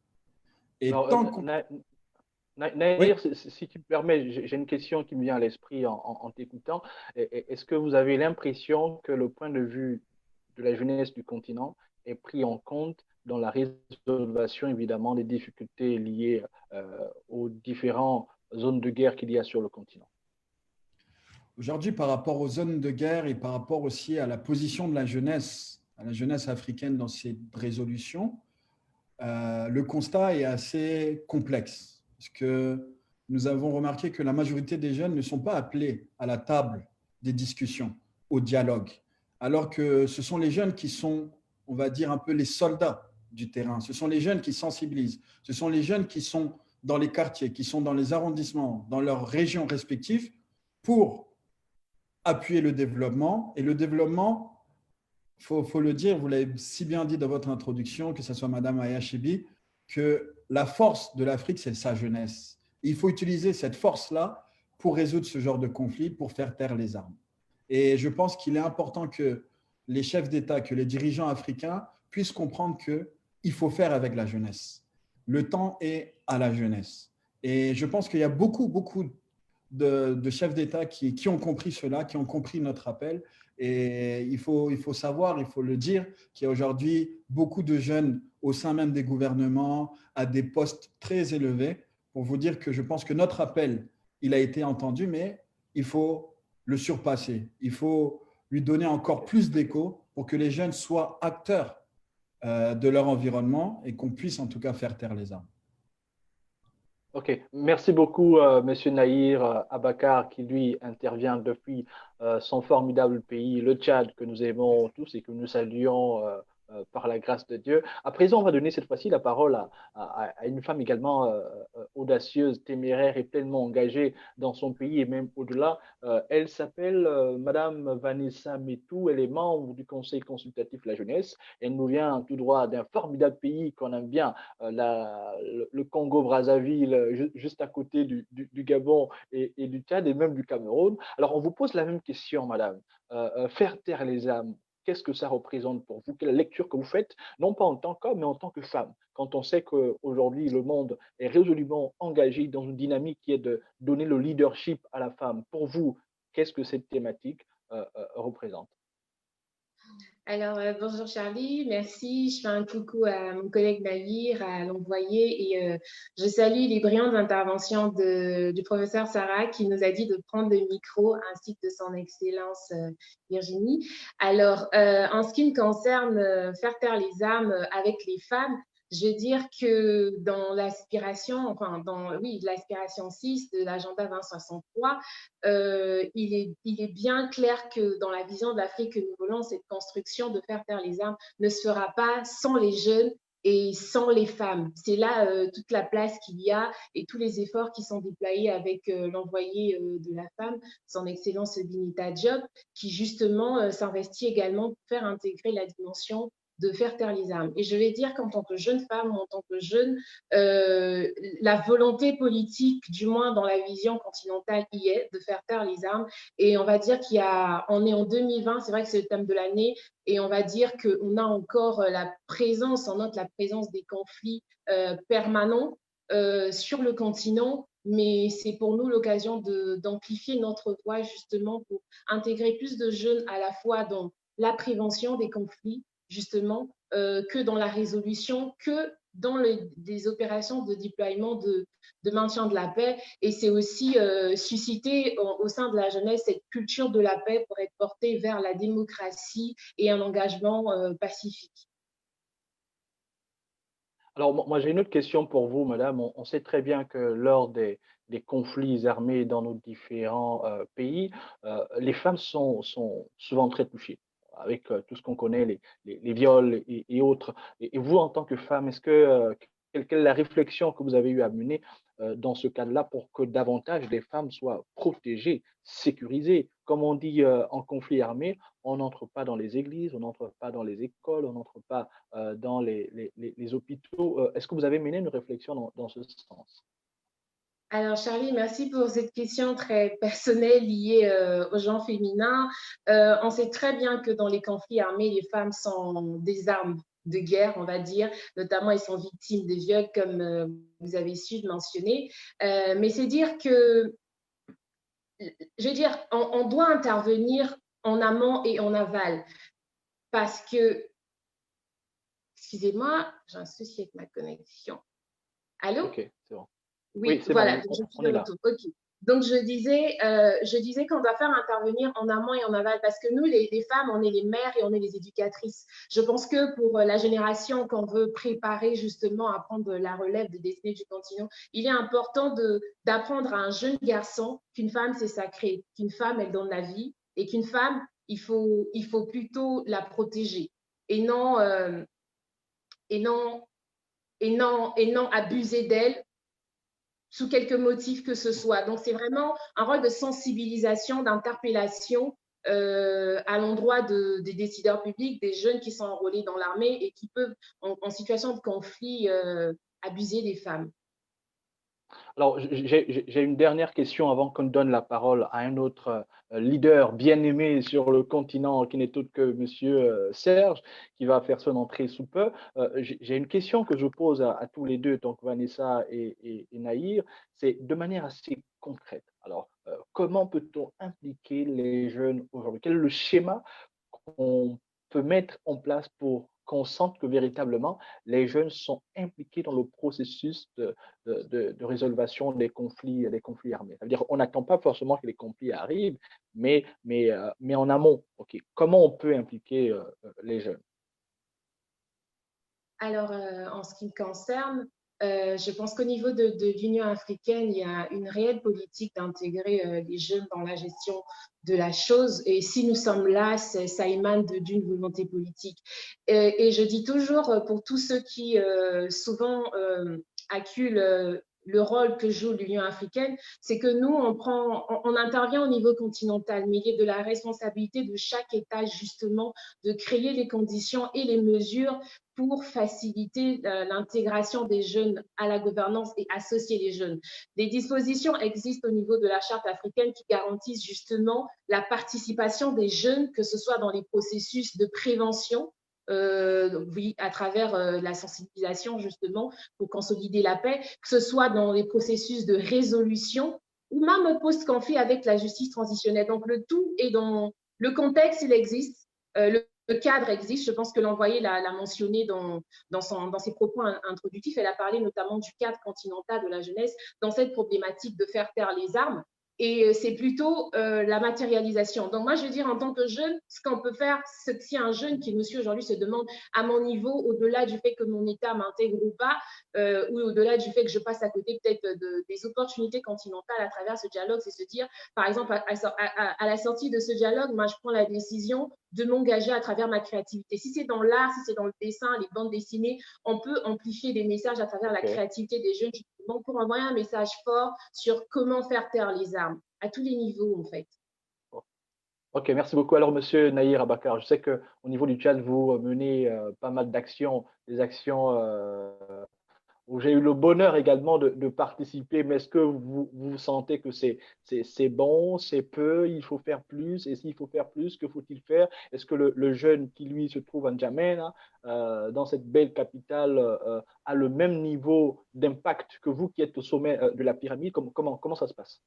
Et alors, tant qu'on... Nahir, oui. Si tu me permets, j'ai une question qui me vient à l'esprit en t'écoutant. Est-ce que vous avez l'impression que le point de vue de la jeunesse du continent est pris en compte dans la résolution, évidemment, des difficultés liées aux différentes zones de guerre qu'il y a sur le continent? Aujourd'hui, par rapport aux zones de guerre et par rapport aussi à la position de la jeunesse africaine dans cette résolution, le constat est assez complexe. Parce que nous avons remarqué que la majorité des jeunes ne sont pas appelés à la table des discussions, au dialogue, alors que ce sont les jeunes qui sont, on va dire, un peu les soldats du terrain. Ce sont les jeunes qui sensibilisent. Ce sont les jeunes qui sont dans les quartiers, qui sont dans les arrondissements, dans leurs régions respectives pour appuyer le développement. Et le développement, il faut le dire, vous l'avez si bien dit dans votre introduction, que ce soit Madame Aya Chibi, que la force de l'Afrique, c'est sa jeunesse. Il faut utiliser cette force-là pour résoudre ce genre de conflit, pour faire taire les armes. Et je pense qu'il est important que les chefs d'État, que les dirigeants africains puissent comprendre qu'il faut faire avec la jeunesse. Le temps est à la jeunesse. Et je pense qu'il y a beaucoup de chefs d'État qui ont compris cela, qui ont compris notre appel. Et il faut savoir, il faut le dire, qu'il y a aujourd'hui beaucoup de jeunes au sein même des gouvernements, à des postes très élevés, pour vous dire que je pense que notre appel, il a été entendu, mais il faut le surpasser. Il faut lui donner encore plus d'écho pour que les jeunes soient acteurs de leur environnement et qu'on puisse en tout cas faire taire les armes. Ok, merci beaucoup, Monsieur Nahir Abakar, qui lui intervient depuis son formidable pays, le Tchad, que nous aimons tous et que nous saluons par la grâce de Dieu. À présent, on va donner cette fois-ci la parole à une femme également audacieuse, téméraire et pleinement engagée dans son pays et même au-delà. Elle s'appelle Madame Vanessa Metou. Elle est membre du Conseil consultatif de la jeunesse. Elle nous vient tout droit d'un formidable pays qu'on aime bien, le Congo-Brazzaville, juste à côté du Gabon et du Tchad et même du Cameroun. Alors, on vous pose la même question, madame. Faire taire les âmes, qu'est-ce que ça représente pour vous? Quelle lecture que vous faites, non pas en tant qu'homme, mais en tant que femme, quand on sait qu'aujourd'hui, le monde est résolument engagé dans une dynamique qui est de donner le leadership à la femme. Pour vous, qu'est-ce que cette thématique représente? Alors, bonjour Charlie, merci. Je fais un coucou à mon collègue Nahir, à l'envoyé, et je salue les brillantes interventions du professeur Sarah qui nous a dit de prendre le micro, ainsi que de son excellence Virginie. Alors, en ce qui me concerne, faire taire les âmes avec les femmes, je veux dire que dans l'aspiration, enfin, l'aspiration 6 de l'agenda 2063, il est bien clair que dans la vision de l'Afrique que nous voulons, cette construction de faire taire les armes ne se fera pas sans les jeunes et sans les femmes. C'est là toute la place qu'il y a et tous les efforts qui sont déployés avec l'envoyé de la femme, son excellence Binita Diop, qui justement s'investit également pour faire intégrer la dimension de faire taire les armes. Et je vais dire qu'en tant que jeune femme, en tant que jeune, la volonté politique, du moins dans la vision continentale, y est, de faire taire les armes. Et on va dire on est en 2020, c'est vrai que c'est le thème de l'année, et on va dire qu'on a encore on note la présence des conflits permanents sur le continent, mais c'est pour nous l'occasion d'amplifier notre voix justement pour intégrer plus de jeunes à la fois dans la prévention des conflits, justement, que dans la résolution, que dans des opérations de déploiement de maintien de la paix. Et c'est aussi susciter au sein de la jeunesse cette culture de la paix pour être portée vers la démocratie et un engagement pacifique. Alors, moi, j'ai une autre question pour vous, madame. On sait très bien que lors des conflits armés dans nos différents pays, les femmes sont souvent très touchées avec tout ce qu'on connaît, les viols et autres. Et vous, en tant que femme, quelle est la réflexion que vous avez eu à mener dans ce cadre-là pour que davantage les femmes soient protégées, sécurisées? Comme on dit en conflit armé, on n'entre pas dans les églises, on n'entre pas dans les écoles, on n'entre pas dans les hôpitaux. Est-ce que vous avez mené une réflexion dans ce sens? Alors Charlie, merci pour cette question très personnelle liée au genre féminin. On sait très bien que dans les conflits armés, les femmes sont des armes de guerre, on va dire. Notamment, elles sont victimes de viols, comme vous avez su le mentionner. Mais c'est dire que, je veux dire, on doit intervenir en amont et en aval. Parce que, excusez-moi, j'ai un souci avec ma connexion. Allô? Ok, c'est bon. Oui, c'est voilà, bon, je suis on est là. OK. Donc, je disais qu'on doit faire intervenir en amont et en aval parce que nous, les femmes, on est les mères et on est les éducatrices. Je pense que pour la génération qu'on veut préparer justement à prendre la relève de destinée du continent, il est important d'apprendre à un jeune garçon qu'une femme, c'est sacré, qu'une femme, elle donne la vie et qu'une femme, il faut plutôt la protéger et non abuser d'elle sous quelque motif que ce soit. Donc, c'est vraiment un rôle de sensibilisation, d'interpellation à l'endroit des décideurs publics, des jeunes qui sont enrôlés dans l'armée et qui peuvent, en situation de conflit, abuser des femmes. Alors, j'ai une dernière question avant qu'on donne la parole à un autre leader bien aimé sur le continent, qui n'est autre que Monsieur Serge, qui va faire son entrée sous peu. J'ai une question que je pose à tous les deux, donc Vanessa et Nahir, c'est de manière assez concrète. Alors, comment peut-on impliquer les jeunes aujourd'hui? Quel est le schéma qu'on peut mettre en place pour qu'on sente que véritablement les jeunes sont impliqués dans le processus de résolution des conflits armés. C'est-à-dire on n'attend pas forcément que les conflits arrivent, mais en amont. Okay. Comment on peut impliquer les jeunes? Alors, en ce qui me concerne, je pense qu'au niveau de l'Union africaine, il y a une réelle politique d'intégrer les jeunes dans la gestion de la chose. Et si nous sommes là, ça émane d'une volonté politique. Et je dis toujours, pour tous ceux qui souvent acculent le rôle que joue l'Union africaine, c'est que nous, on intervient au niveau continental, mais il est de la responsabilité de chaque État, justement, de créer les conditions et les mesures pour faciliter l'intégration des jeunes à la gouvernance et associer les jeunes. Des dispositions existent au niveau de la Charte africaine qui garantissent justement la participation des jeunes, que ce soit dans les processus de prévention, oui, à travers la sensibilisation justement pour consolider la paix, que ce soit dans les processus de résolution ou même post-conflit avec la justice transitionnelle. Donc le tout est dans le contexte, il existe, le cadre existe. Je pense que l'envoyé l'a mentionné dans ses propos introductifs. Elle a parlé notamment du cadre continental de la jeunesse dans cette problématique de faire taire les armes. Et c'est plutôt la matérialisation. Donc moi, je veux dire, en tant que jeune, ce qu'on peut faire, c'est que si un jeune qui nous suit aujourd'hui se demande à mon niveau, au-delà du fait que mon État m'intègre ou pas, ou au-delà du fait que je passe à côté peut-être des opportunités continentales à travers ce dialogue, c'est se dire, par exemple, à la sortie de ce dialogue, moi, je prends la décision de m'engager à travers ma créativité. Si c'est dans l'art, si c'est dans le dessin, les bandes dessinées, on peut amplifier des messages à travers la créativité des jeunes justement pour envoyer un message fort sur comment faire taire les armes à tous les niveaux en fait. Ok, merci beaucoup. Alors, Monsieur Nahir Abakar, je sais qu'au niveau du Tchad, vous menez pas mal d'actions, des actions où j'ai eu le bonheur également de participer, mais est-ce que vous sentez que c'est bon, c'est peu, il faut faire plus, et s'il faut faire plus, que faut-il faire? Est-ce que le jeune qui, lui, se trouve à N'Djamena, dans cette belle capitale, a le même niveau d'impact que vous qui êtes au sommet de la pyramide? Comment ça se passe?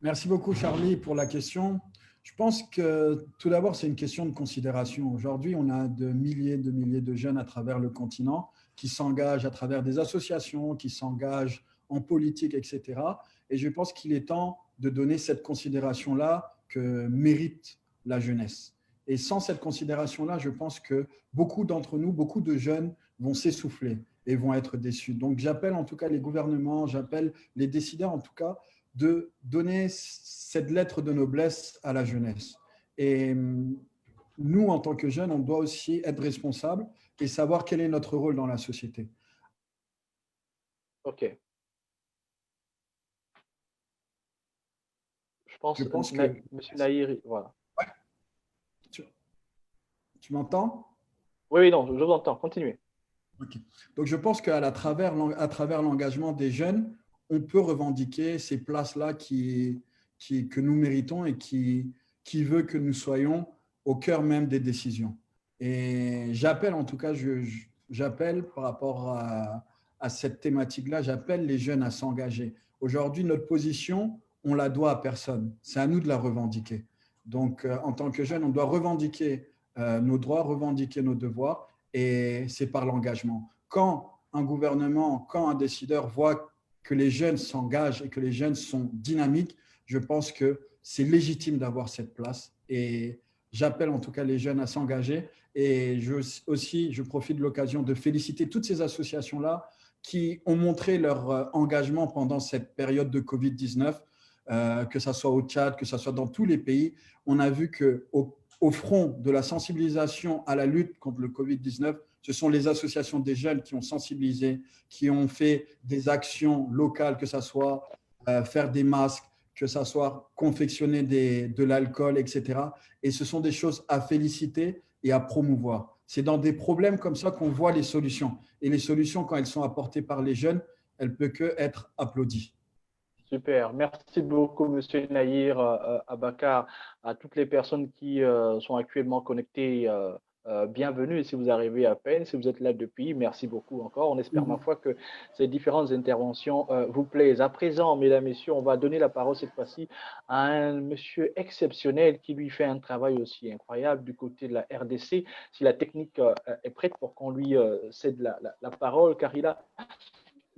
Merci beaucoup, Charlie, pour la question. Je pense que tout d'abord, c'est une question de considération. Aujourd'hui, on a de milliers de jeunes à travers le continent qui s'engagent à travers des associations, qui s'engagent en politique, etc. Et je pense qu'il est temps de donner cette considération-là que mérite la jeunesse. Et sans cette considération-là, je pense que beaucoup d'entre nous, beaucoup de jeunes vont s'essouffler et vont être déçus. Donc, j'appelle en tout cas les gouvernements, j'appelle les décideurs en tout cas, de donner cette lettre de noblesse à la jeunesse. Et nous, en tant que jeunes, on doit aussi être responsables et savoir quel est notre rôle dans la société. Ok. Je pense que Monsieur Nahir, voilà. Ouais. Tu m'entends? Oui, non, je vous entends. Continuez. Okay. Donc, je pense qu'à travers l'engagement des jeunes, on peut revendiquer ces places-là que nous méritons et qui veut que nous soyons au cœur même des décisions. Et j'appelle, en tout cas, j'appelle par rapport à cette thématique-là, j'appelle les jeunes à s'engager. Aujourd'hui, notre position, on la doit à personne. C'est à nous de la revendiquer. Donc, en tant que jeunes, on doit revendiquer nos droits, revendiquer nos devoirs, et c'est par l'engagement. Quand un gouvernement, quand un décideur voit que les jeunes s'engagent et que les jeunes sont dynamiques, je pense que c'est légitime d'avoir cette place. Et j'appelle en tout cas les jeunes à s'engager. Et je profite de l'occasion de féliciter toutes ces associations-là qui ont montré leur engagement pendant cette période de Covid-19, que ce soit au Tchad, que ce soit dans tous les pays. On a vu qu'au front de la sensibilisation à la lutte contre le Covid-19, ce sont les associations des jeunes qui ont sensibilisé, qui ont fait des actions locales, que ce soit faire des masques, que ce soit confectionner de l'alcool, etc. Et ce sont des choses à féliciter et à promouvoir. C'est dans des problèmes comme ça qu'on voit les solutions. Et les solutions, quand elles sont apportées par les jeunes, elles ne peuvent qu'être applaudies. Super. Merci beaucoup, Monsieur Nahir Abakar, à toutes les personnes qui sont actuellement connectées. Bienvenue. Et si vous arrivez à peine, si vous êtes là depuis, merci beaucoup encore. On espère, ma foi, que ces différentes interventions vous plaisent. À présent, mesdames, messieurs, on va donner la parole cette fois-ci à un monsieur exceptionnel qui lui fait un travail aussi incroyable du côté de la RDC. Si la technique est prête pour qu'on lui cède la parole, car il a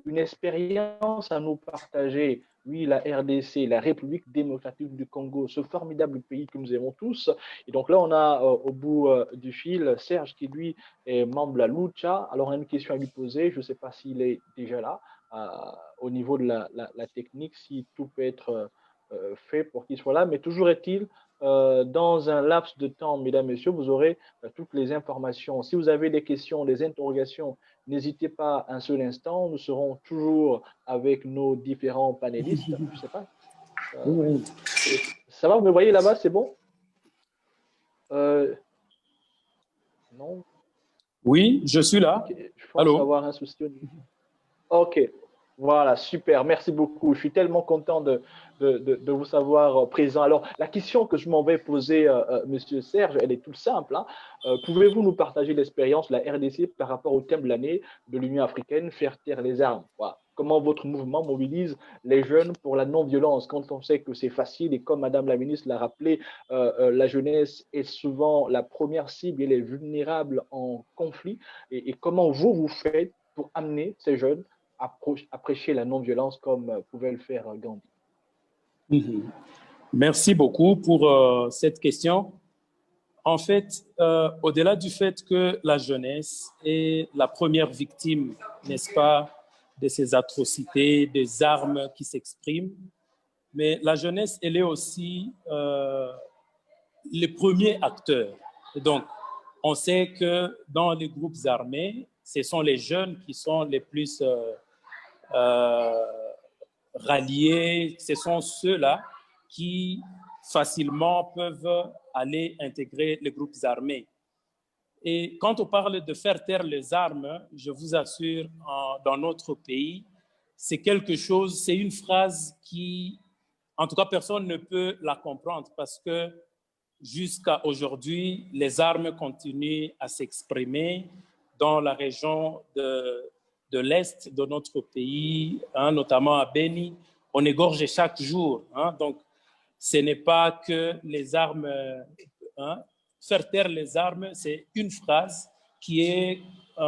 une expérience à nous partager. Oui, la RDC, la République démocratique du Congo, ce formidable pays que nous aimons tous. Et donc là, on a au bout du fil Serge qui, lui, est membre de la Lucha. Alors, on a une question à lui poser. Je ne sais pas s'il est déjà là au niveau de la technique, si tout peut être fait pour qu'il soit là. Mais toujours est-il, dans un laps de temps, mesdames, messieurs, vous aurez toutes les informations. Si vous avez des questions, des interrogations, n'hésitez pas un seul instant. Nous serons toujours avec nos différents panélistes. Je ne sais pas. Ça va, vous me voyez là-bas, c'est bon? Non? Oui, je suis là. Okay. Je pense avoir un souci. OK. Voilà, super. Merci beaucoup. Je suis tellement content de vous savoir présent. Alors, la question que je m'en vais poser, Monsieur Serge, elle est toute simple. Hein. Pouvez-vous nous partager l'expérience de la RDC par rapport au thème de l'année de l'Union africaine, faire taire les armes? Voilà. Comment votre mouvement mobilise les jeunes pour la non-violence quand on sait que c'est facile et comme Madame la ministre l'a rappelé, la jeunesse est souvent la première cible et elle est vulnérable en conflit. Et comment vous faites pour amener ces jeunes à prêcher la non-violence comme pouvait le faire Gandhi? Merci beaucoup pour cette question. En fait, au-delà du fait que la jeunesse est la première victime, n'est-ce pas, de ces atrocités, des armes qui s'expriment, mais la jeunesse, elle est aussi les premiers acteurs. Et donc, on sait que dans les groupes armés, ce sont les jeunes qui sont les plus ralliés, ce sont ceux-là qui facilement peuvent aller intégrer les groupes armés. Et quand on parle de faire taire les armes, je vous assure, dans notre pays, c'est quelque chose, c'est une phrase qui, en tout cas, personne ne peut la comprendre parce que jusqu'à aujourd'hui, les armes continuent à s'exprimer dans la région de l'Est de notre pays, hein, notamment à Beni. On égorge chaque jour. Hein, donc, ce n'est pas que les armes... Hein, faire taire les armes, c'est une phrase qui est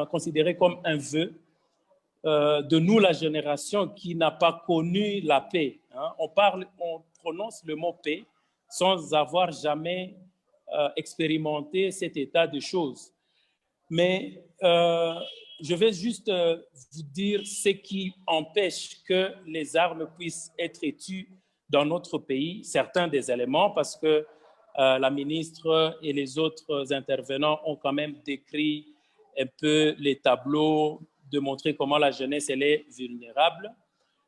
considérée comme un vœu de nous, la génération qui n'a pas connu la paix. Hein. On prononce le mot paix sans avoir jamais expérimenté cet état de choses. Mais je vais juste vous dire ce qui empêche que les armes puissent être tues dans notre pays, certains des éléments, parce que la ministre et les autres intervenants ont quand même décrit un peu les tableaux, de montrer comment la jeunesse elle est vulnérable.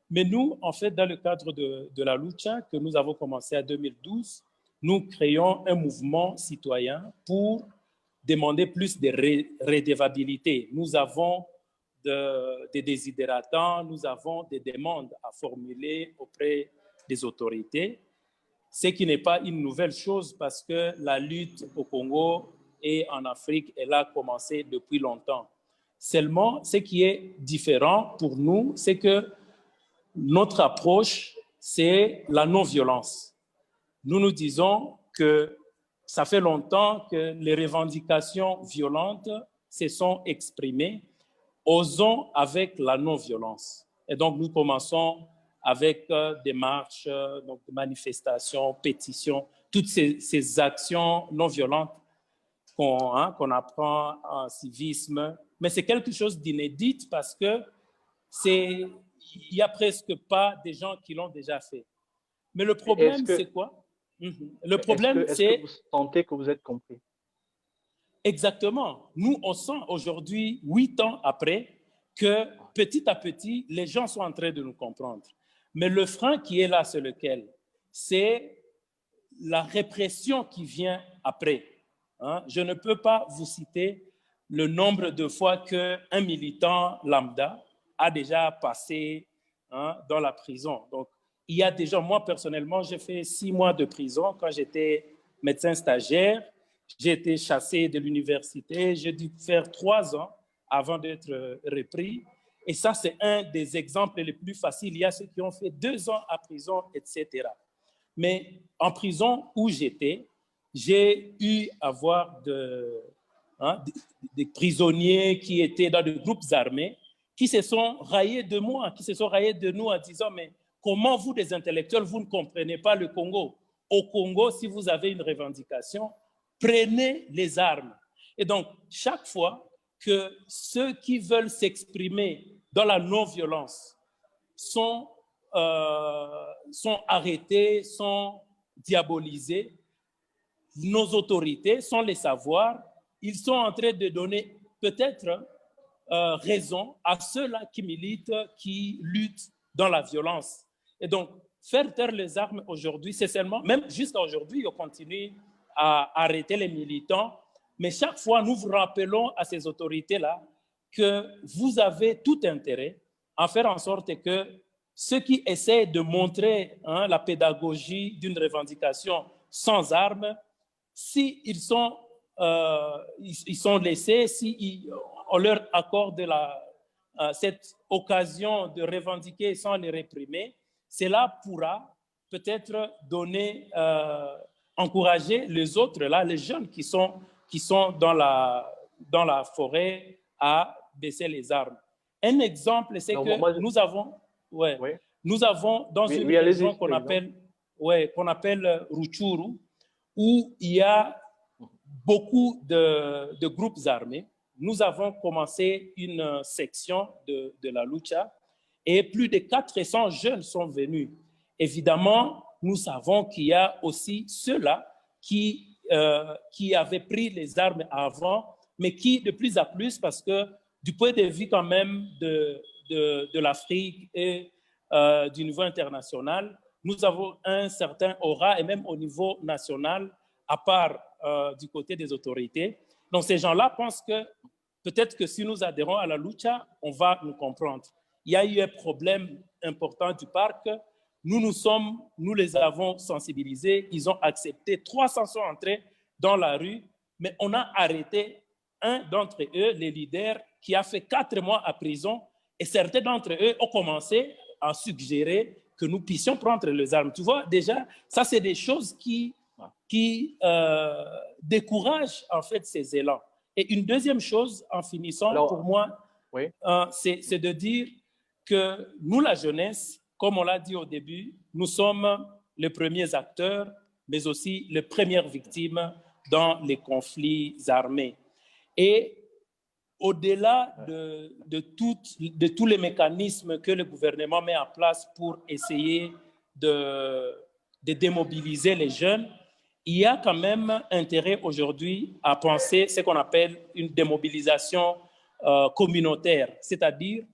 Mais nous, en fait, dans le cadre de la Lucha, que nous avons commencé en 2012, nous créons un mouvement citoyen pour demander plus de redevabilité. Nous avons des désidératants, nous avons des demandes à formuler auprès des autorités, ce qui n'est pas une nouvelle chose parce que la lutte au Congo et en Afrique, elle a commencé depuis longtemps. Seulement, ce qui est différent pour nous, c'est que notre approche, c'est la non-violence. Nous nous disons que ça fait longtemps que les revendications violentes se sont exprimées. Osons avec la non-violence. Et donc, nous commençons avec des marches, donc des manifestations, pétitions, toutes ces actions non violentes qu'on apprend en civisme. Mais c'est quelque chose d'inédit parce que il n'y a presque pas des gens qui l'ont déjà fait. Mais le problème, c'est quoi? Le problème, c'est... Est-ce que vous sentez que vous êtes compris? Exactement. Nous, on sent aujourd'hui, 8 ans après, que petit à petit, les gens sont en train de nous comprendre. Mais le frein qui est là, c'est lequel? C'est la répression qui vient après. Hein? Je ne peux pas vous citer le nombre de fois qu'un militant lambda a déjà passé dans la prison. Donc, il y a des gens, moi personnellement, j'ai fait 6 mois de prison quand j'étais médecin stagiaire. J'ai été chassé de l'université. J'ai dû faire 3 ans avant d'être repris. Et ça, c'est un des exemples les plus faciles. Il y a ceux qui ont fait 2 ans à prison, etc. Mais en prison où j'étais, j'ai eu à voir des prisonniers qui étaient dans des groupes armés qui se sont raillés de moi, qui se sont raillés de nous en disant « Mais comment vous, des intellectuels, vous ne comprenez pas le Congo? Au Congo, si vous avez une revendication, prenez les armes. » Et donc, chaque fois que ceux qui veulent s'exprimer dans la non-violence sont arrêtés, sont diabolisés, nos autorités, sans les savoir, ils sont en train de donner peut-être raison à ceux-là qui militent, qui luttent dans la violence. Et donc, faire taire les armes aujourd'hui, c'est seulement, même jusqu'à aujourd'hui, on continue à arrêter les militants, mais chaque fois, nous vous rappelons à ces autorités-là que vous avez tout intérêt à faire en sorte que ceux qui essaient de montrer la pédagogie d'une revendication sans armes, s'ils sont laissés, si on leur accorde cette occasion de revendiquer sans les réprimer, cela pourra peut-être encourager les autres, là, les jeunes qui sont dans la forêt à baisser les armes. Un exemple, c'est que nous avons dans une région qu'on appelle Rutshuru, où il y a beaucoup de groupes armés. Nous avons commencé une section de la lucha et plus de 400 jeunes sont venus. Évidemment, nous savons qu'il y a aussi ceux-là qui avaient pris les armes avant, mais qui, de plus en plus, parce que du point de vue quand même de l'Afrique et du niveau international, nous avons un certain aura, et même au niveau national, à part du côté des autorités. Donc, ces gens-là pensent que peut-être que si nous adhérons à la lucha, on va nous comprendre. Il y a eu un problème important du parc. Nous les avons sensibilisés. Ils ont accepté. 300 sont entrés dans la rue, mais on a arrêté un d'entre eux, les leaders, qui a fait 4 mois à prison. Et certains d'entre eux ont commencé à suggérer que nous puissions prendre les armes. Tu vois, déjà, ça, c'est des choses qui découragent en fait ces élans. Et une deuxième chose, en finissant, pour moi, c'est de dire que nous, la jeunesse, comme on l'a dit au début, nous sommes les premiers acteurs, mais aussi les premières victimes dans les conflits armés. Et au-delà de tous les mécanismes que le gouvernement met en place pour essayer de démobiliser les jeunes, il y a quand même intérêt aujourd'hui à penser ce qu'on appelle une démobilisation communautaire, c'est-à-dire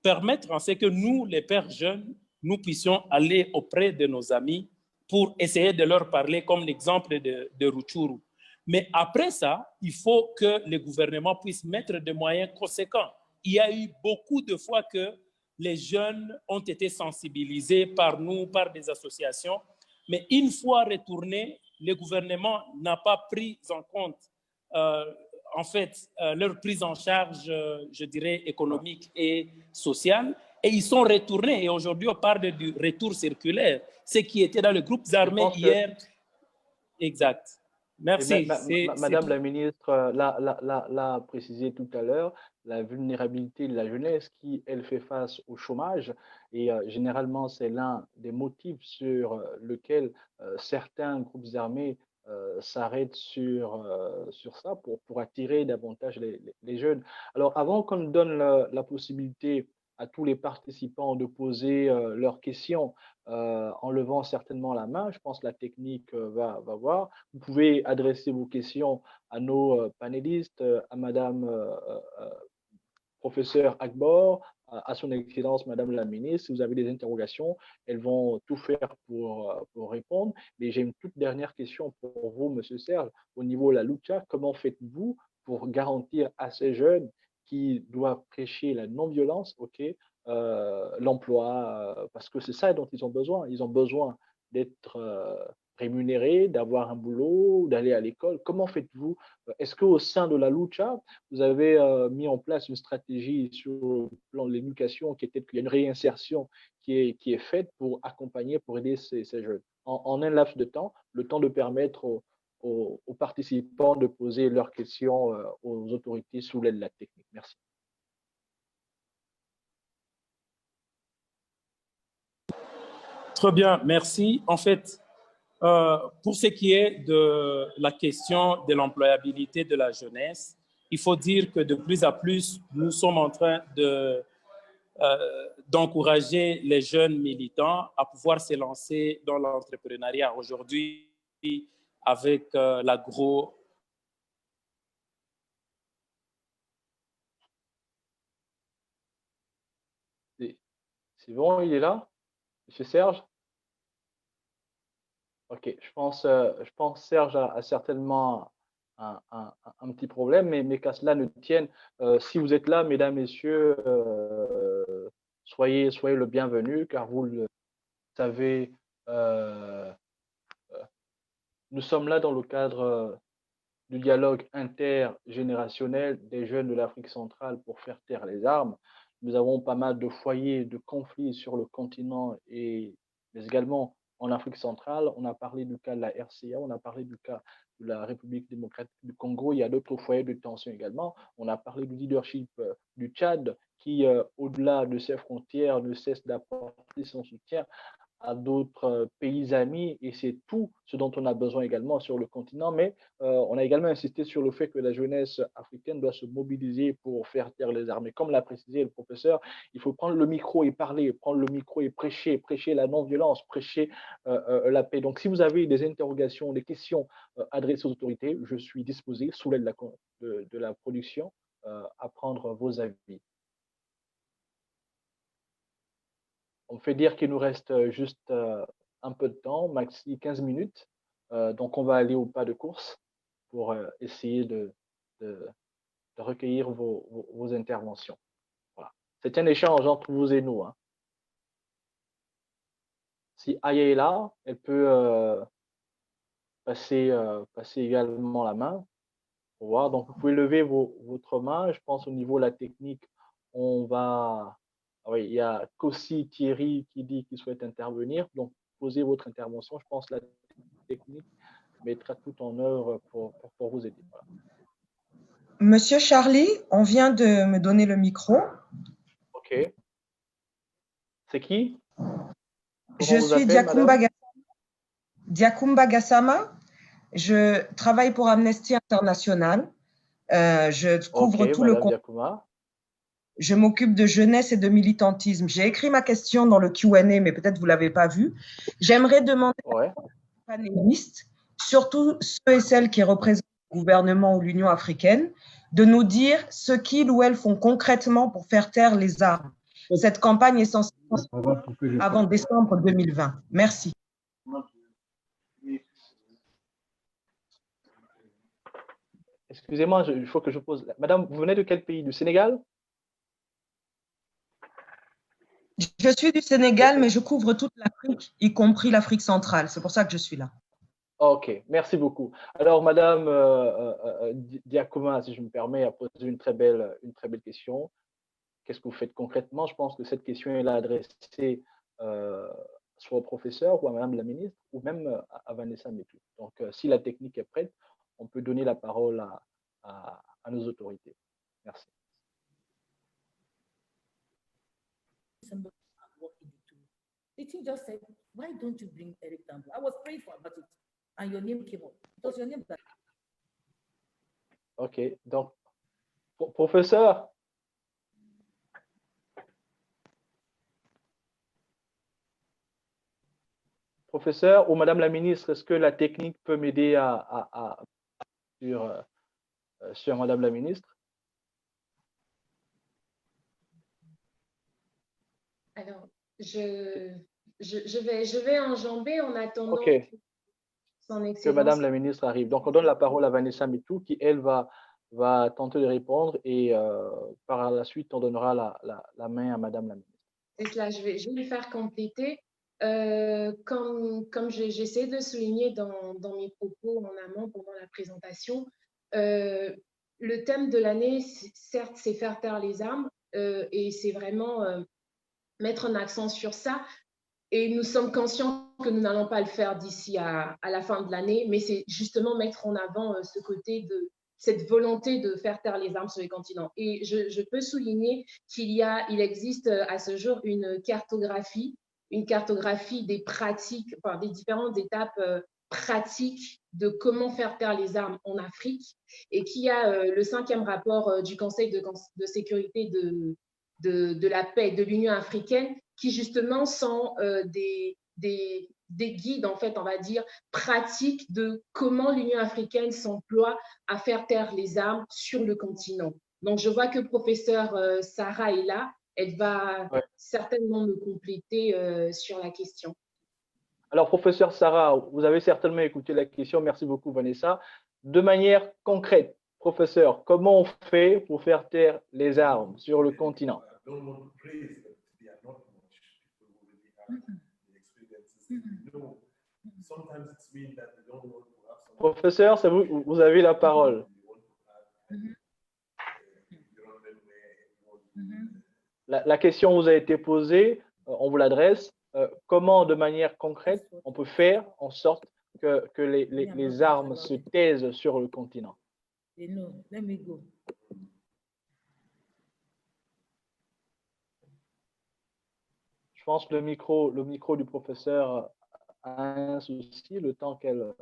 permettre en ce que nous, les pères jeunes, nous puissions aller auprès de nos amis pour essayer de leur parler, comme l'exemple de Rutshuru. Mais après ça, il faut que le gouvernement puisse mettre des moyens conséquents. Il y a eu beaucoup de fois que les jeunes ont été sensibilisés par nous, par des associations, mais une fois retournés, le gouvernement n'a pas pris en compte leur prise en charge, je dirais, économique et sociale, et ils sont retournés. Et aujourd'hui, on parle du retour circulaire. Ceux qui étaient dans les groupes armés hier, exact. Merci. Madame la ministre l'a précisé tout à l'heure, la vulnérabilité de la jeunesse qui, elle, fait face au chômage. Et généralement, c'est l'un des motifs sur lequel certains groupes armés s'arrêtent sur ça pour attirer davantage les jeunes. Alors, avant qu'on donne la possibilité à tous les participants de poser leurs questions en levant certainement la main, je pense que la technique va voir. Vous pouvez adresser vos questions à nos panélistes, à Madame professeur Akbor, à son Excellence Madame la Ministre. Si vous avez des interrogations, elles vont tout faire pour répondre. Mais j'ai une toute dernière question pour vous, Monsieur Serge. Au niveau de la lucha, comment faites-vous pour garantir à ces jeunes qui doivent prêcher la non-violence, l'emploi, parce que c'est ça dont ils ont besoin. Ils ont besoin d'être rémunérés, d'avoir un boulot, d'aller à l'école. Comment faites-vous? Est-ce qu'au sein de la lucha, vous avez mis en place une stratégie sur le plan de l'éducation qui était qu'il y a une réinsertion qui est faite pour accompagner, pour aider ces jeunes en un laps de temps, le temps de permettre aux participants de poser leurs questions aux autorités sous l'aide de la technique. Merci. Très bien, merci. En fait, pour ce qui est de la question de l'employabilité de la jeunesse, il faut dire que de plus en plus, nous sommes en train d'encourager les jeunes militants à pouvoir se lancer dans l'entrepreneuriat. Aujourd'hui, avec l'agro. C'est bon, il est là, Monsieur Serge? Ok, je pense Serge a certainement un petit problème, mais qu'à cela ne tienne, si vous êtes là, mesdames, messieurs, soyez le bienvenu, car vous le savez, nous sommes là dans le cadre du dialogue intergénérationnel des jeunes de l'Afrique centrale pour faire taire les armes. Nous avons pas mal de foyers de conflits sur le continent mais également en Afrique centrale. On a parlé du cas de la RCA, on a parlé du cas de la République démocratique du Congo. Il y a d'autres foyers de tension également. On a parlé du leadership du Tchad qui, au-delà de ses frontières, ne cesse d'apporter son soutien à d'autres pays amis, et c'est tout ce dont on a besoin également sur le continent. Mais on a également insisté sur le fait que la jeunesse africaine doit se mobiliser pour faire taire les armes. Et comme l'a précisé le professeur, il faut prendre le micro et parler, prendre le micro et prêcher la non-violence, prêcher la paix. Donc, si vous avez des interrogations, des questions adressées aux autorités, je suis disposé, sous l'aide de la production, à prendre vos avis. On fait dire qu'il nous reste juste un peu de temps, maxi 15 minutes. Donc, on va aller au pas de course pour essayer de recueillir vos interventions. Voilà. C'est un échange entre vous et nous. Hein. Si Aya est là, elle peut passer également la main pour voir. Donc, vous pouvez lever votre main. Je pense au niveau de la technique, on va... Oui, il y a Kossi Thierry qui dit qu'il souhaite intervenir. Donc, posez votre intervention. Je pense que la technique mettra tout en œuvre pour vous aider. Voilà. Monsieur Charlie, on vient de me donner le micro. OK. C'est qui? Je suis Diakumba Gassama. Je travaille pour Amnesty International. Je couvre tout le Diakouma. Je m'occupe de jeunesse et de militantisme. J'ai écrit ma question dans le Q&A, mais peut-être vous ne l'avez pas vu. J'aimerais demander aux panélistes, surtout ceux et celles qui représentent le gouvernement ou l'Union africaine, de nous dire ce qu'ils ou elles font concrètement pour faire taire les armes. Cette campagne est censée avant décembre 2020. Merci. Excusez-moi, il faut que je pose. Madame, vous venez de quel pays? Du Sénégal? Je suis du Sénégal, mais je couvre toute l'Afrique, y compris l'Afrique centrale. C'est pour ça que je suis là. OK, merci beaucoup. Alors, Madame Diakouma, si je me permets, a posé une très belle qu'est-ce que vous faites concrètement? Je pense que cette question est adressée soit au professeur ou à Madame la ministre, ou même à Vanessa Métou. Donc, si la technique est prête, on peut donner la parole à nos autorités. Merci. The team just said, why don't you bring Eric Tambo? I was praying for about it, and your name came up. It was your name that... OK. Donc, professeur, ou Madame la ministre, est-ce que la technique peut m'aider sur Madame la ministre? Alors, je vais enjamber en attendant OK. Que Madame la ministre arrive. Donc, on donne la parole à Vanessa Métou qui, elle, va tenter de répondre et par la suite, on donnera la main à Madame la ministre. C'est cela, je vais lui faire compléter. Comme j'essaie de souligner dans mes propos en amont pendant la présentation, le thème de l'année, certes, c'est faire taire les armes et c'est vraiment mettre un accent sur ça. Et nous sommes conscients que nous n'allons pas le faire d'ici à la fin de l'année, mais c'est justement mettre en avant ce côté de cette volonté de faire taire les armes sur les continents. Et je peux souligner qu'il existe à ce jour une cartographie des pratiques, enfin, des différentes étapes pratiques de comment faire taire les armes en Afrique, et qui a le 5e rapport du Conseil de sécurité de la paix de l'Union africaine, qui justement sont des guides, en fait, on va dire, pratiques de comment l'Union africaine s'emploie à faire taire les armes sur le continent. Donc, je vois que professeur Sarah est là. Elle va certainement me compléter sur la question. Alors, professeur Sarah, vous avez certainement écouté la question. Merci beaucoup, Vanessa. De manière concrète, professeur, comment on fait pour faire taire les armes sur le continent? Professeur, c'est vous avez la parole. La question vous a été posée, on vous l'adresse. Comment, de manière concrète, on peut faire en sorte que les armes se taisent sur le continent? Je pense que le micro du professeur a un souci, le temps qu'elle...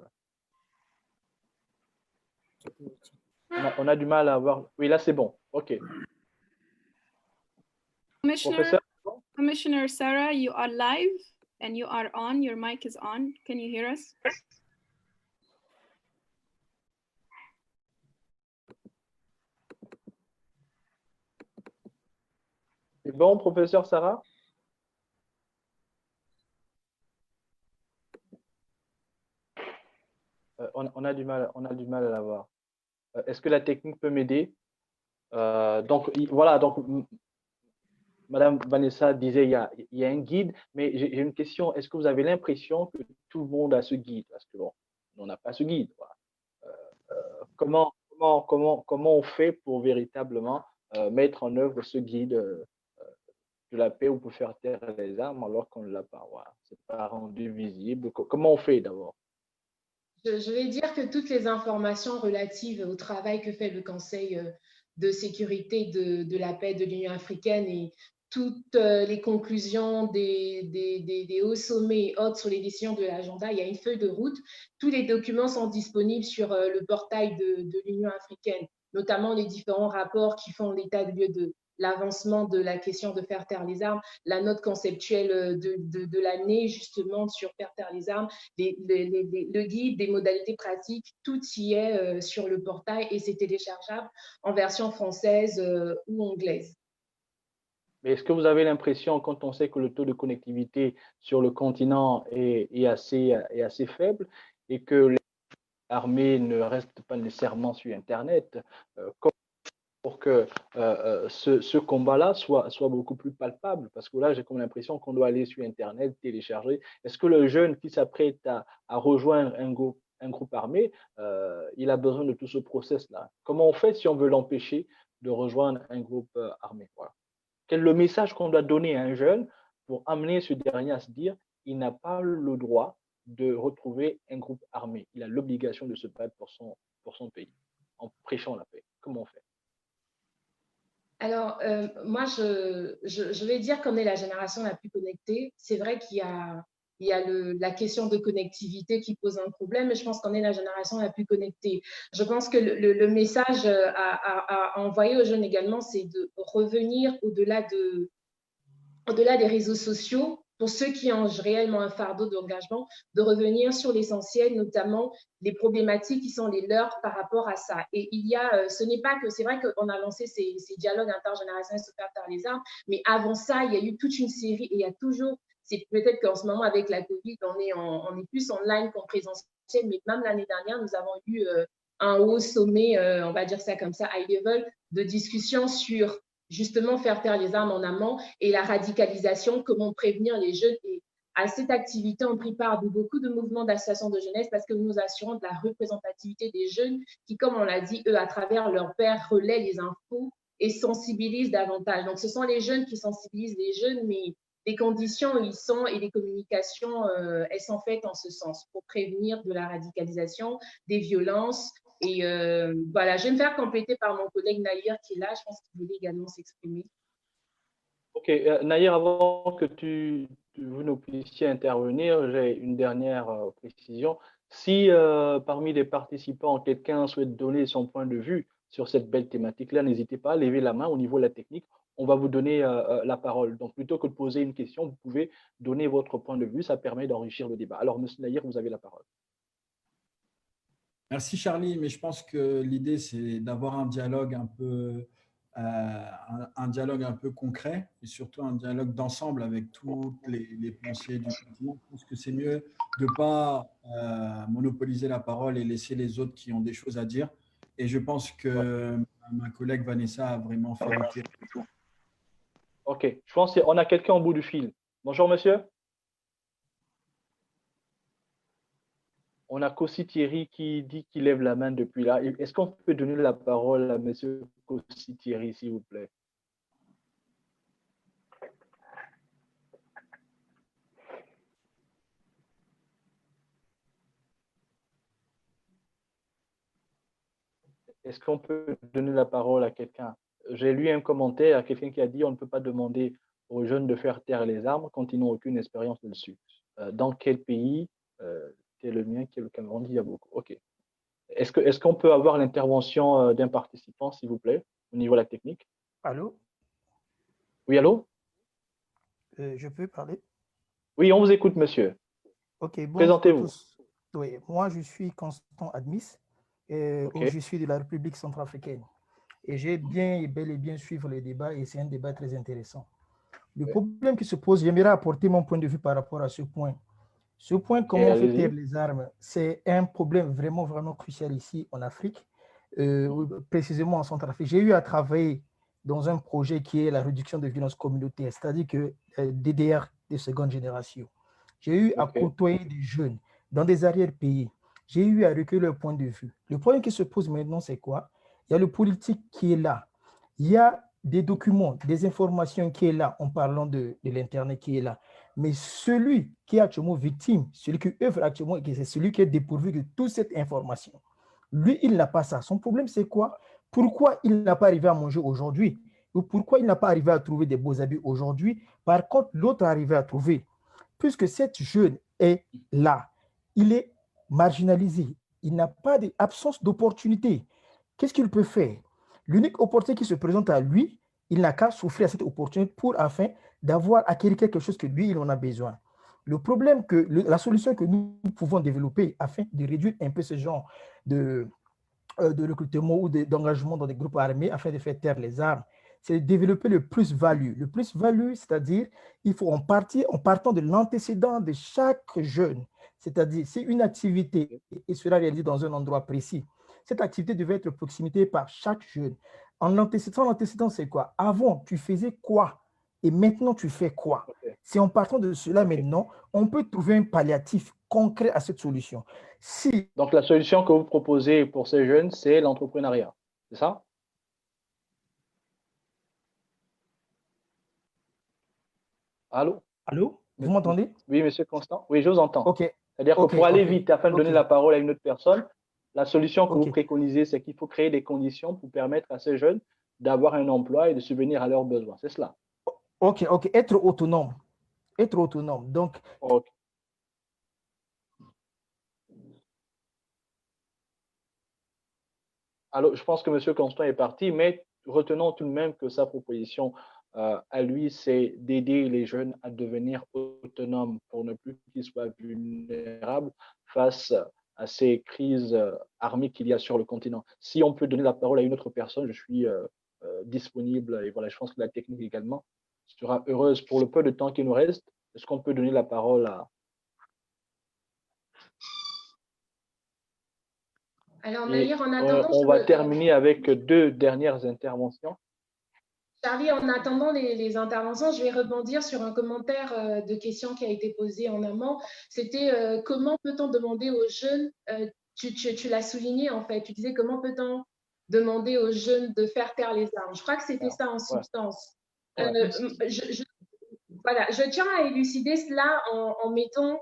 On a du mal à avoir... Oui, là, c'est bon. OK. Commissioner Sarah, you are live and you are on. Your mic is on. Can you hear us? C'est bon, professeur Sarah? On a du mal à l'avoir. Est-ce que la technique peut m'aider? Donc, voilà. Donc, Madame Vanessa disait il y a un guide, mais j'ai une question. Est-ce que vous avez l'impression que tout le monde a ce guide? Parce que bon, on n'a pas ce guide. Voilà. Comment on fait pour véritablement mettre en œuvre ce guide de la paix ou pour faire taire les armes alors qu'on ne l'a pas? Voilà. Ce n'est pas rendu visible. Comment on fait d'abord? Je vais dire que toutes les informations relatives au travail que fait le Conseil de sécurité de la paix de l'Union africaine et toutes les conclusions des hauts sommets et autres sur les décisions de l'agenda, il y a une feuille de route. Tous les documents sont disponibles sur le portail de l'Union africaine, notamment les différents rapports qui font l'état de lieu de l'avancement de la question de faire taire les armes, la note conceptuelle de l'année justement sur faire taire les armes, le guide des modalités pratiques, tout y est sur le portail et c'est téléchargeable en version française ou anglaise. Mais est-ce que vous avez l'impression, quand on sait que le taux de connectivité sur le continent est assez faible et que les armées ne restent pas nécessairement sur Internet, pour que ce combat-là soit beaucoup plus palpable? Parce que là, j'ai comme l'impression qu'on doit aller sur Internet, télécharger. Est-ce que le jeune qui s'apprête à rejoindre un groupe armé, il a besoin de tout ce process-là? Comment on fait si on veut l'empêcher de rejoindre un groupe armé? Voilà. Quel est le message qu'on doit donner à un jeune pour amener ce dernier à se dire il n'a pas le droit de retrouver un groupe armé. Il a l'obligation de se battre pour son pays, en prêchant la paix. Comment on fait? Alors, moi, je vais dire qu'on est la génération la plus connectée. C'est vrai qu'il y a la question de connectivité qui pose un problème, mais je pense qu'on est la génération la plus connectée. Je pense que le message à envoyer aux jeunes également, c'est de revenir au-delà des réseaux sociaux, pour ceux qui ont réellement un fardeau d'engagement, de revenir sur l'essentiel, notamment les problématiques qui sont les leurs par rapport à ça. Et il y a, ce n'est pas que, c'est vrai qu'on a lancé ces dialogues intergénérationnels se faire taire les armes, mais avant ça, il y a eu toute une série, et il y a toujours, c'est peut-être qu'en ce moment, avec la Covid, on est plus online qu'en présentiel, mais même l'année dernière, nous avons eu un haut sommet, on va dire ça comme ça, high level, de discussion sur justement faire taire les armes en amont et la radicalisation, comment prévenir les jeunes. Et à cette activité, on prit part de beaucoup de mouvements d'associations de jeunesse parce que nous nous assurons de la représentativité des jeunes qui, comme on l'a dit, eux, à travers leur père, relaient les infos et sensibilisent davantage. Donc, ce sont les jeunes qui sensibilisent les jeunes, mais les conditions où ils sont et les communications, elles sont faites en ce sens pour prévenir de la radicalisation, des violences. Et voilà, je vais me faire compléter par mon collègue Nahir qui est là. Je pense qu'il voulait également s'exprimer. Ok, Nahir, avant que vous ne puissiez intervenir, j'ai une dernière précision. Si parmi les participants, quelqu'un souhaite donner son point de vue sur cette belle thématique-là, n'hésitez pas à lever la main au niveau de la technique. On va vous donner la parole. Donc, plutôt que de poser une question, vous pouvez donner votre point de vue. Ça permet d'enrichir le débat. Alors, Monsieur Nahir, vous avez la parole. Merci Charlie, mais je pense que l'idée c'est d'avoir un dialogue un dialogue un peu concret et surtout un dialogue d'ensemble avec tous les pensées du continent. Je pense que c'est mieux de ne pas monopoliser la parole et laisser les autres qui ont des choses à dire. Et je pense que ma collègue Vanessa a vraiment fait le tour. Ok, je pense qu'on a quelqu'un au bout du fil. Bonjour monsieur. On a Kossi Thierry qui dit qu'il lève la main depuis là. Est-ce qu'on peut donner la parole à M. Kossi Thierry, s'il vous plaît? Est-ce qu'on peut donner la parole à quelqu'un? J'ai lu un commentaire à quelqu'un qui a dit on ne peut pas demander aux jeunes de faire taire les armes quand ils n'ont aucune expérience dessus. Dans quel pays? C'est le mien qui est le Cameroun, il y a beaucoup. OK. Est-ce qu'on peut avoir l'intervention d'un participant, s'il vous plaît, au niveau de la technique? Allô? Oui, allô? Je peux parler? Oui, on vous écoute, monsieur. OK, bonjour Présentez-vous. à tous. Oui, moi, je suis Constant Admis, Okay. je suis de la République centrafricaine. Et j'ai bel et bien suivre les débats et c'est un débat très intéressant. Le problème qui se pose, j'aimerais apporter mon point de vue par rapport à ce point. Ce point, comment on fait taire les armes, c'est un problème vraiment, vraiment crucial ici en Afrique, précisément en Centrafrique. J'ai eu à travailler dans un projet qui est la réduction de violences communautaires, c'est-à-dire que DDR de seconde génération. J'ai eu à côtoyer des jeunes dans des arrière-pays. J'ai eu à recueillir leur point de vue. Le problème qui se pose maintenant, c'est quoi? Il y a le politique qui est là. Il y a des documents, des informations qui est là en parlant de l'Internet qui est là. Mais celui qui est actuellement victime, celui qui œuvre actuellement, c'est celui qui est dépourvu de toute cette information. Lui, il n'a pas ça. Son problème, c'est quoi? Pourquoi il n'a pas arrivé à manger aujourd'hui? Ou pourquoi il n'a pas arrivé à trouver des beaux habits aujourd'hui? Par contre, l'autre est arrivé à trouver. Puisque cette jeune est là, il est marginalisé. Il n'a pas d'absence d'opportunité. Qu'est-ce qu'il peut faire? L'unique opportunité qui se présente à lui, il n'a qu'à s'offrir à cette opportunité afin d'avoir acquérir quelque chose que lui, il en a besoin. Le problème la solution que nous pouvons développer afin de réduire un peu ce genre de recrutement ou d'engagement dans des groupes armés afin de faire taire les armes, c'est de développer le plus-value. Le plus-value, c'est-à-dire, il faut en partant de l'antécédent de chaque jeune, c'est-à-dire, c'est une activité et sera réalisée dans un endroit précis. Cette activité devait être proximité par chaque jeune. L'antécédent, c'est quoi? Avant, tu faisais quoi? Et maintenant, tu fais quoi? C'est en partant de cela maintenant, on peut trouver un palliatif concret à cette solution. Donc, la solution que vous proposez pour ces jeunes, c'est l'entrepreneuriat. C'est ça? Allô? Allô? Vous m'entendez? Oui, monsieur Constant. Oui, je vous entends. OK. C'est-à-dire que pour aller vite, afin de donner la parole à une autre personne, la solution que vous préconisez, c'est qu'il faut créer des conditions pour permettre à ces jeunes d'avoir un emploi et de subvenir à leurs besoins. C'est cela. OK. Être autonome. Être autonome. Donc, OK. Alors, je pense que M. Constant est parti, mais retenons tout de même que sa proposition à lui, c'est d'aider les jeunes à devenir autonomes pour ne plus qu'ils soient vulnérables face à ces crises armées qu'il y a sur le continent. Si on peut donner la parole à une autre personne, je suis disponible et voilà, je pense que la technique également sera heureuse pour le peu de temps qui nous reste. Est-ce qu'on peut donner la parole à… Alors, Mahir, en attendant… On va terminer avec 2 dernières interventions. Charlie, en attendant les interventions, je vais rebondir sur un commentaire de question qui a été posé en amont. C'était comment peut-on demander aux jeunes, tu l'as souligné en fait, tu disais comment peut-on demander aux jeunes de faire taire les armes. Je crois que c'était ça en substance. Voilà, je tiens à élucider cela en mettant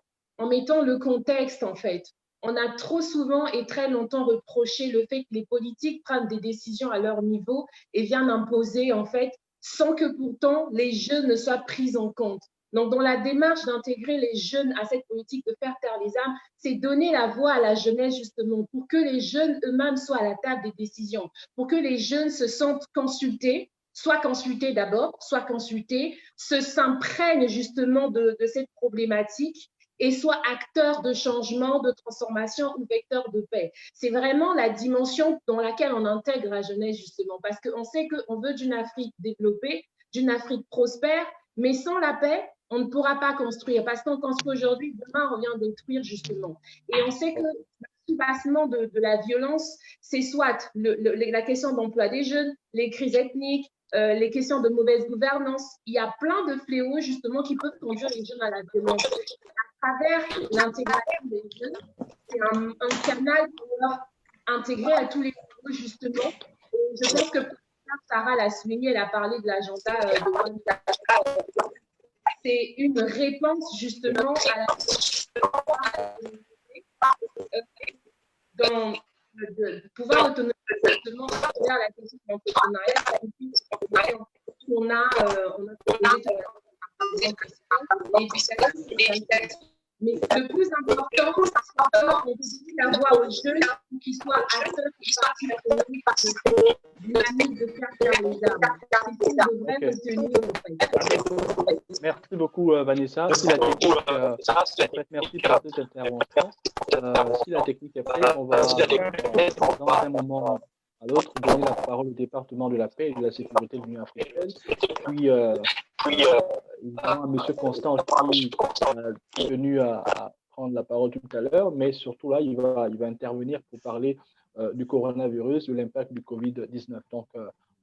le contexte en fait. On a trop souvent et très longtemps reproché le fait que les politiques prennent des décisions à leur niveau et viennent imposer, en fait, sans que pourtant les jeunes ne soient pris en compte. Donc, dans la démarche d'intégrer les jeunes à cette politique de faire taire les armes, c'est donner la voix à la jeunesse, justement, pour que les jeunes eux-mêmes soient à la table des décisions, pour que les jeunes se sentent consultés, soit consultés d'abord, soit consultés, s'imprègnent justement de cette problématique et soit acteur de changement, de transformation ou vecteur de paix. C'est vraiment la dimension dans laquelle on intègre la jeunesse, justement, parce qu'on sait qu'on veut d'une Afrique développée, d'une Afrique prospère, mais sans la paix, on ne pourra pas construire, parce qu'on construit aujourd'hui, demain, on vient détruire, justement. Et on sait que le soubassement de la violence, c'est soit la question d'emploi des jeunes, les crises ethniques, les questions de mauvaise gouvernance. Il y a plein de fléaux, justement, qui peuvent conduire les jeunes à la violence. À travers l'intégration des jeunes, c'est un canal pour leur intégrer à tous les niveaux, justement. Et je pense que Sarah l'a souligné, elle a parlé de l'agenda de One. C'est une réponse, justement, à la dans de pouvoir autonomiser justement vers la question de l'entrepreneuriat. On a mais le plus important, c'est qu'on puisse la voix aux jeunes pour qu'ils soient acteurs de partie économique dynamique de faire taire les armes. C'est ce qu'on devrait retenir, en fait. Merci beaucoup, Vanessa. Si la technique, merci pour cette intervention. Si la technique est prête, on va, dans un moment à l'autre, donner la parole au département de la paix et de la sécurité de l'Union africaine. Puis, évidemment, M. Constant qui est venu à prendre la parole tout à l'heure, mais surtout là, il va intervenir pour parler du coronavirus, de l'impact du Covid-19. Donc,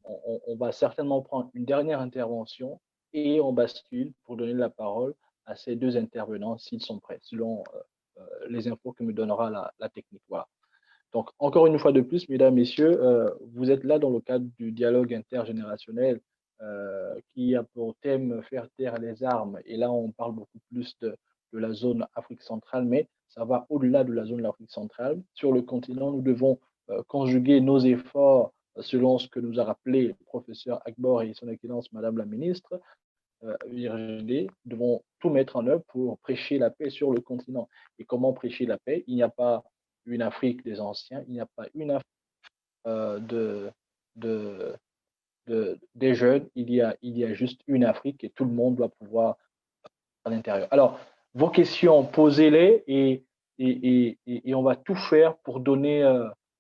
on va certainement prendre une dernière intervention et on bascule pour donner la parole à ces 2 intervenants s'ils sont prêts, selon les infos que me donnera la technique. Voilà. Donc, encore une fois de plus, mesdames, messieurs, vous êtes là dans le cadre du dialogue intergénérationnel qui a pour thème faire taire les armes. Et là, on parle beaucoup plus de la zone Afrique centrale, mais ça va au-delà de la zone de l'Afrique centrale. Sur le continent, nous devons conjuguer nos efforts selon ce que nous a rappelé le professeur Agbor et son Excellence Madame la Ministre. Virginie, devons tout mettre en œuvre pour prêcher la paix sur le continent. Et comment prêcher la paix? Il n'y a pas une Afrique des anciens, il n'y a pas une Afrique des jeunes, il y a juste une Afrique et tout le monde doit pouvoir à l'intérieur. Alors, vos questions, posez-les et on va tout faire pour donner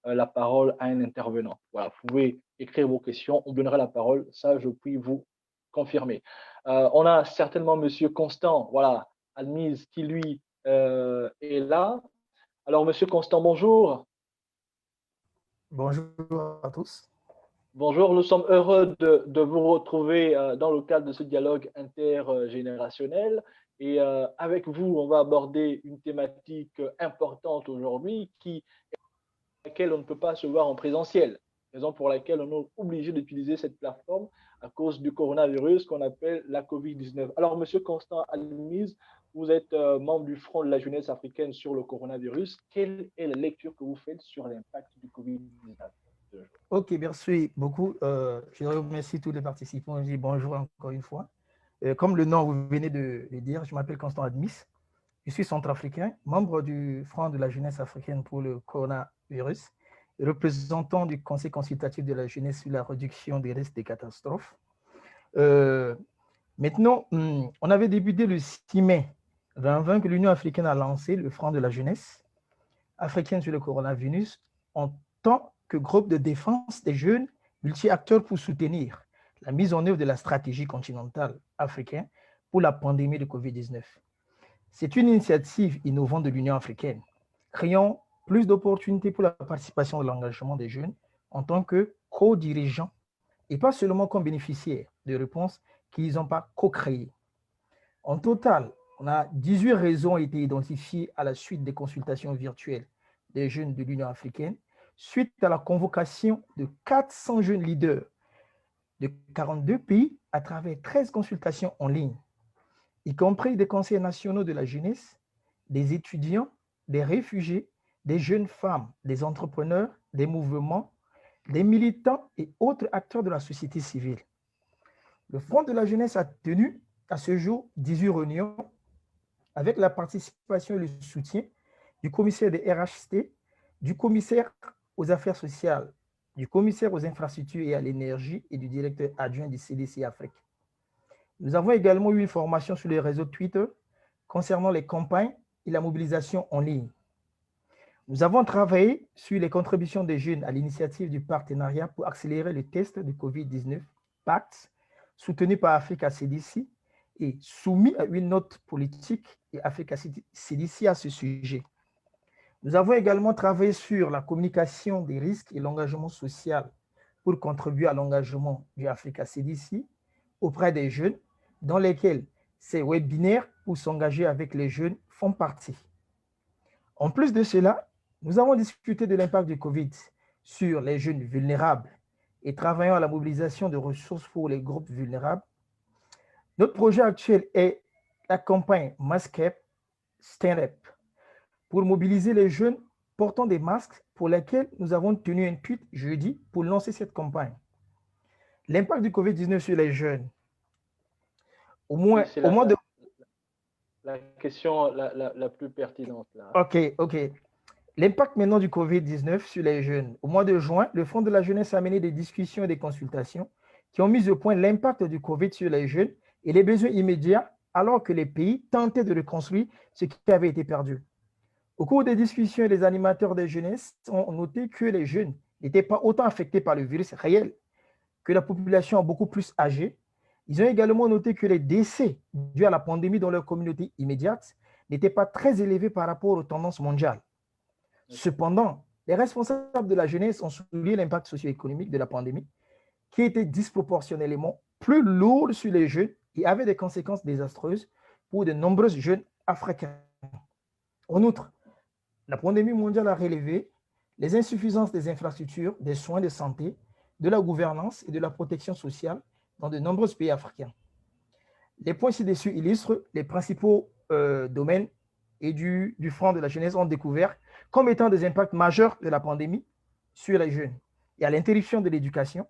la parole à un intervenant. Voilà, vous pouvez écrire vos questions, on donnera la parole, ça je puis vous confirmer. On a certainement Monsieur Constant, voilà, admise qui lui est là. Alors, Monsieur Constant, bonjour. Bonjour à tous. Bonjour, nous sommes heureux de vous retrouver dans le cadre de ce dialogue intergénérationnel. Et avec vous, on va aborder une thématique importante aujourd'hui laquelle on ne peut pas se voir en présentiel, raison pour laquelle on est obligé d'utiliser cette plateforme à cause du coronavirus qu'on appelle la COVID-19. Alors, Monsieur Constant Admise, vous êtes membre du Front de la jeunesse africaine sur le coronavirus. Quelle est la lecture que vous faites sur l'impact du COVID-19? Ok, merci beaucoup. Je remercie tous les participants. Je dis bonjour encore une fois. Comme le nom vous venez de le dire, je m'appelle Constant Admis. Je suis centrafricain, membre du Front de la jeunesse africaine pour le coronavirus, représentant du Conseil consultatif de la jeunesse sur la réduction des risques des catastrophes. Maintenant, on avait débuté le 6 mai 2020 que l'Union africaine a lancé le Front de la jeunesse africaine sur le coronavirus en tant que groupe de défense des jeunes multi-acteurs pour soutenir la mise en œuvre de la stratégie continentale africaine pour la pandémie de COVID-19. C'est une initiative innovante de l'Union africaine, créant plus d'opportunités pour la participation de l'engagement des jeunes en tant que co-dirigeants et pas seulement comme bénéficiaires de réponses qu'ils n'ont pas co-créées. En total, on a 18 raisons été identifiées à la suite des consultations virtuelles des jeunes de l'Union africaine, suite à la convocation de 400 jeunes leaders de 42 pays à travers 13 consultations en ligne, y compris des conseils nationaux de la jeunesse, des étudiants, des réfugiés, des jeunes femmes, des entrepreneurs, des mouvements, des militants et autres acteurs de la société civile. Le Front de la jeunesse a tenu à ce jour 18 réunions avec la participation et le soutien du commissaire des RHT, du commissaire aux affaires sociales, du commissaire aux infrastructures et à l'énergie et du directeur adjoint du CDC Afrique. Nous avons également eu une formation sur les réseaux Twitter concernant les campagnes et la mobilisation en ligne. Nous avons travaillé sur les contributions des jeunes à l'initiative du partenariat pour accélérer le test de COVID-19, PACT, soutenu par Africa CDC et soumis à une note politique et Africa CDC à ce sujet. Nous avons également travaillé sur la communication des risques et l'engagement social pour contribuer à l'engagement du Africa CDC auprès des jeunes, dans lesquels ces webinaires pour s'engager avec les jeunes font partie. En plus de cela, nous avons discuté de l'impact du Covid sur les jeunes vulnérables et travaillons à la mobilisation de ressources pour les groupes vulnérables. Notre projet actuel est la campagne Mask Up, Stand Up, pour mobiliser les jeunes portant des masques pour lesquels nous avons tenu un tweet jeudi pour lancer cette campagne. L'impact du Covid-19 sur les jeunes. La question la plus pertinente. Là. OK. L'impact maintenant du Covid-19 sur les jeunes. Au mois de juin, le Front de la jeunesse a mené des discussions et des consultations qui ont mis au point l'impact du Covid sur les jeunes et les besoins immédiats alors que les pays tentaient de reconstruire ce qui avait été perdu. Au cours des discussions, les animateurs des jeunesses ont noté que les jeunes n'étaient pas autant affectés par le virus réel que la population beaucoup plus âgée. Ils ont également noté que les décès dus à la pandémie dans leur communauté immédiate n'étaient pas très élevés par rapport aux tendances mondiales. Cependant, les responsables de la jeunesse ont souligné l'impact socio-économique de la pandémie qui était disproportionnellement plus lourd sur les jeunes et avait des conséquences désastreuses pour de nombreux jeunes africains. En outre, la pandémie mondiale a révélé les insuffisances des infrastructures, des soins de santé, de la gouvernance et de la protection sociale dans de nombreux pays africains. Les points ci-dessus illustrent les principaux domaines et du Front de la jeunesse ont découvert comme étant des impacts majeurs de la pandémie sur les jeunes. Et à l'interruption de l'éducation,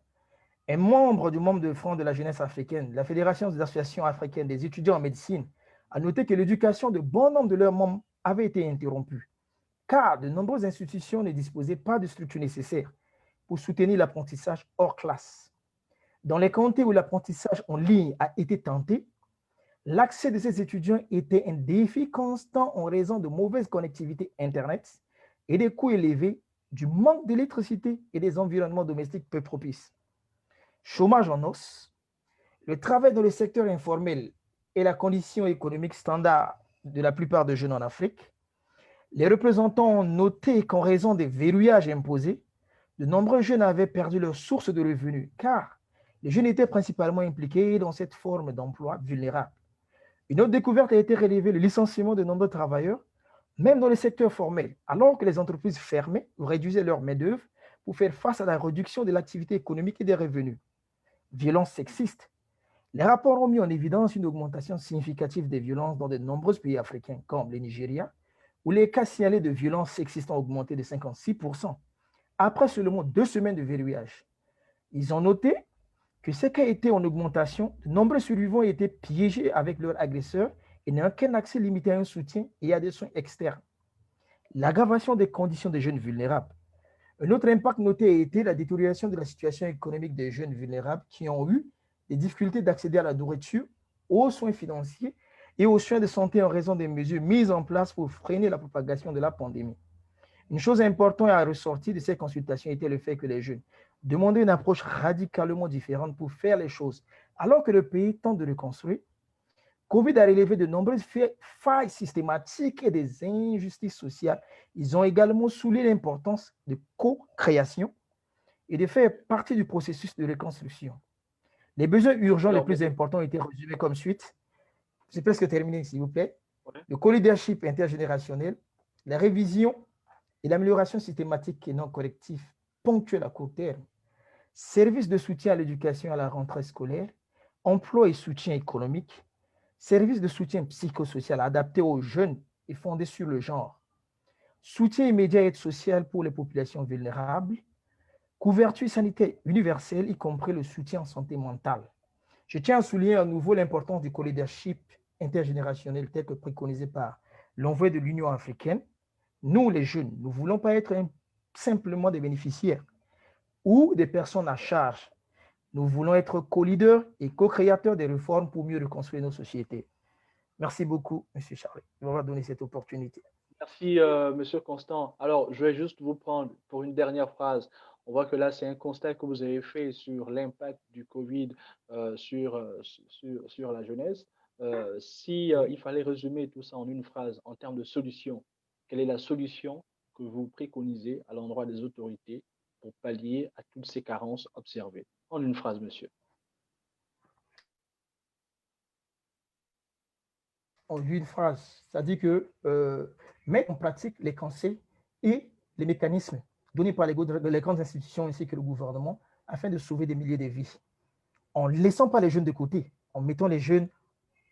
un membre du Front de la jeunesse africaine, la Fédération des associations africaines des étudiants en médecine, a noté que l'éducation de bon nombre de leurs membres avait été interrompue, car de nombreuses institutions ne disposaient pas de structures nécessaires pour soutenir l'apprentissage hors classe. Dans les comtés où l'apprentissage en ligne a été tenté, l'accès de ces étudiants était un défi constant en raison de mauvaises connectivités Internet et des coûts élevés, du manque d'électricité et des environnements domestiques peu propices. Chômage en hausse, le travail dans le secteur informel et la condition économique standard de la plupart des jeunes en Afrique. Les représentants ont noté qu'en raison des verrouillages imposés, de nombreux jeunes avaient perdu leur source de revenus car les jeunes étaient principalement impliqués dans cette forme d'emploi vulnérable. Une autre découverte a été relevée, le licenciement de nombreux travailleurs, même dans le secteur formel, alors que les entreprises fermaient ou réduisaient leur main-d'œuvre pour faire face à la réduction de l'activité économique et des revenus. violences sexistes. Les rapports ont mis en évidence une augmentation significative des violences dans de nombreux pays africains, comme le Nigeria, où les cas signalés de violences sexistes ont augmenté de 56%, après seulement 2 semaines de verrouillage. Ils ont noté que ces cas étaient en augmentation, de nombreux survivants étaient piégés avec leurs agresseurs et n'ont aucun accès limité à un soutien et à des soins externes. L'aggravation des conditions des jeunes vulnérables. Un autre impact noté a été la détérioration de la situation économique des jeunes vulnérables qui ont eu des difficultés d'accéder à la nourriture, aux soins financiers et aux soins de santé en raison des mesures mises en place pour freiner la propagation de la pandémie. Une chose importante à ressortir de ces consultations était le fait que les jeunes demandaient une approche radicalement différente pour faire les choses. Alors que le pays tente de reconstruire, Covid a relevé de nombreuses failles systématiques et des injustices sociales. Ils ont également souligné l'importance de co-création et de faire partie du processus de reconstruction. Les besoins urgents les plus importants ont été résumés comme suite. C'est presque terminé, s'il vous plaît. Le co-leadership intergénérationnel, la révision et l'amélioration systématique et non collective ponctuelle à court terme, services de soutien à l'éducation et à la rentrée scolaire, emploi et soutien économique, services de soutien psychosocial adaptés aux jeunes et fondés sur le genre, soutien immédiat et aide sociale pour les populations vulnérables, couverture sanitaire universelle, y compris le soutien en santé mentale. Je tiens à souligner à nouveau l'importance du co-leadership intergénérationnel tel que préconisé par l'envoyé de l'Union africaine. Nous, les jeunes, nous ne voulons pas être simplement des bénéficiaires ou des personnes à charge. Nous voulons être co-leaders et co-créateurs des réformes pour mieux reconstruire nos sociétés. Merci beaucoup, M. Charlie, de m'avoir donné cette opportunité. Merci, M. Constant. Alors, je vais juste vous prendre pour une dernière phrase. On voit que là, c'est un constat que vous avez fait sur l'impact du Covid sur la jeunesse. Si il fallait résumer tout ça en une phrase, en termes de solution, quelle est la solution que vous préconisez à l'endroit des autorités pour pallier à toutes ces carences observées? En une phrase, monsieur. En une phrase, c'est-à-dire que mettre en pratique les conseils et les mécanismes donnés par les grandes institutions ainsi que le gouvernement afin de sauver des milliers de vies. En ne laissant pas les jeunes de côté, en mettant les jeunes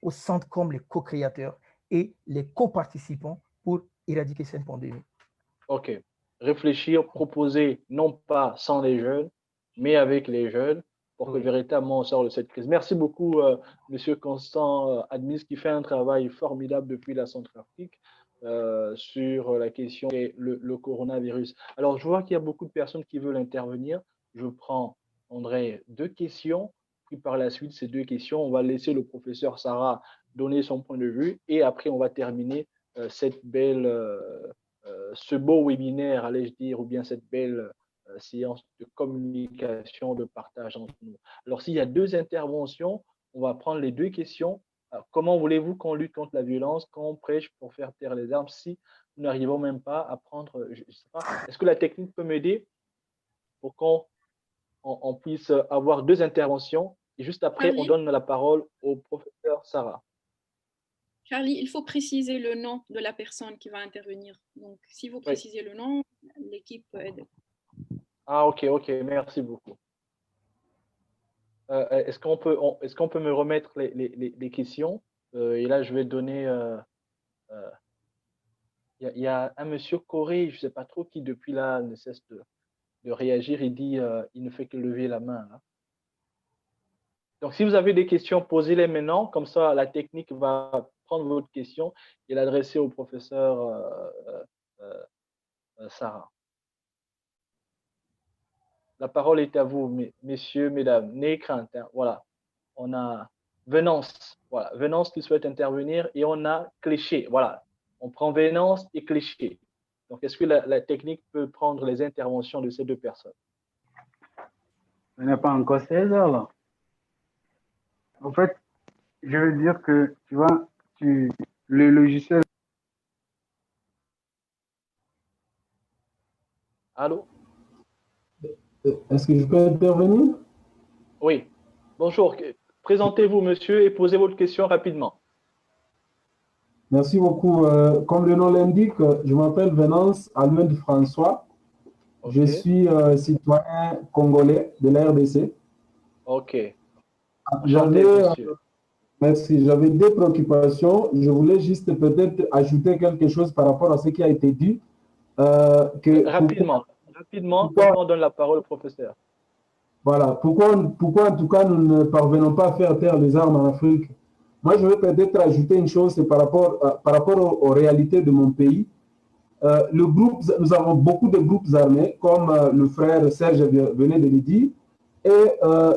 au centre comme les co-créateurs et les co-participants pour éradiquer cette pandémie. OK. Réfléchir, proposer, non pas sans les jeunes, mais avec les jeunes, pour que véritablement on sorte de cette crise. Merci beaucoup, M. Constant Admis, qui fait un travail formidable depuis la Centrafrique sur la question et le coronavirus. Alors, je vois qu'il y a beaucoup de personnes qui veulent intervenir. Je prends, André, 2 questions, puis par la suite, ces 2 questions, on va laisser le professeur Sarah donner son point de vue, et après, on va terminer cette belle, ce beau webinaire, allais-je dire, ou bien cette belle séance de communication, de partage entre nous. Alors, s'il y a 2 interventions, on va prendre les 2 questions. Alors, comment voulez-vous qu'on lutte contre la violence, quand on prêche pour faire taire les armes, si nous n'arrivons même pas à prendre, je ne sais pas, est-ce que la technique peut m'aider pour qu'on puisse avoir 2 interventions et juste après, Charlie, on donne la parole au professeur Sarah. Charlie, il faut préciser le nom de la personne qui va intervenir. Donc, si vous précisez le nom, l'équipe peut aider. Ah, OK, merci beaucoup. Est-ce qu'on peut me remettre les questions? Et là, je vais donner... Il y a un monsieur Corée, je ne sais pas trop qui, depuis là, ne cesse de réagir. Il dit il ne fait que lever la main. Hein. Donc, si vous avez des questions, posez-les maintenant. Comme ça, la technique va prendre votre question et l'adresser au professeur Sarah. La parole est à vous, messieurs, mesdames. N'ayez crainte. Hein. Voilà. On a Venance. Voilà. Venance qui souhaite intervenir. Et on a Cléché. Voilà. On prend Venance et Cléché. Donc, est-ce que la technique peut prendre les interventions de ces 2 personnes? Ce n'est pas encore 16 heures, là. En fait, je veux dire que, tu vois, le logiciel... Allô? Est-ce que je peux intervenir? Oui. Bonjour. Présentez-vous, monsieur, et posez votre question rapidement. Merci beaucoup. Comme le nom l'indique, je m'appelle Venance Almed François. Okay. Je suis citoyen congolais de la RDC. Ok. Merci. J'avais deux préoccupations. Je voulais juste peut-être ajouter quelque chose par rapport à ce qui a été dit. Rapidement, après on donne la parole au professeur. Voilà. Pourquoi en tout cas nous ne parvenons pas à faire taire les armes en Afrique? Moi, je veux peut-être ajouter une chose, c'est par rapport aux réalités de mon pays. Nous avons beaucoup de groupes armés, comme le frère Serge venait de le dire, et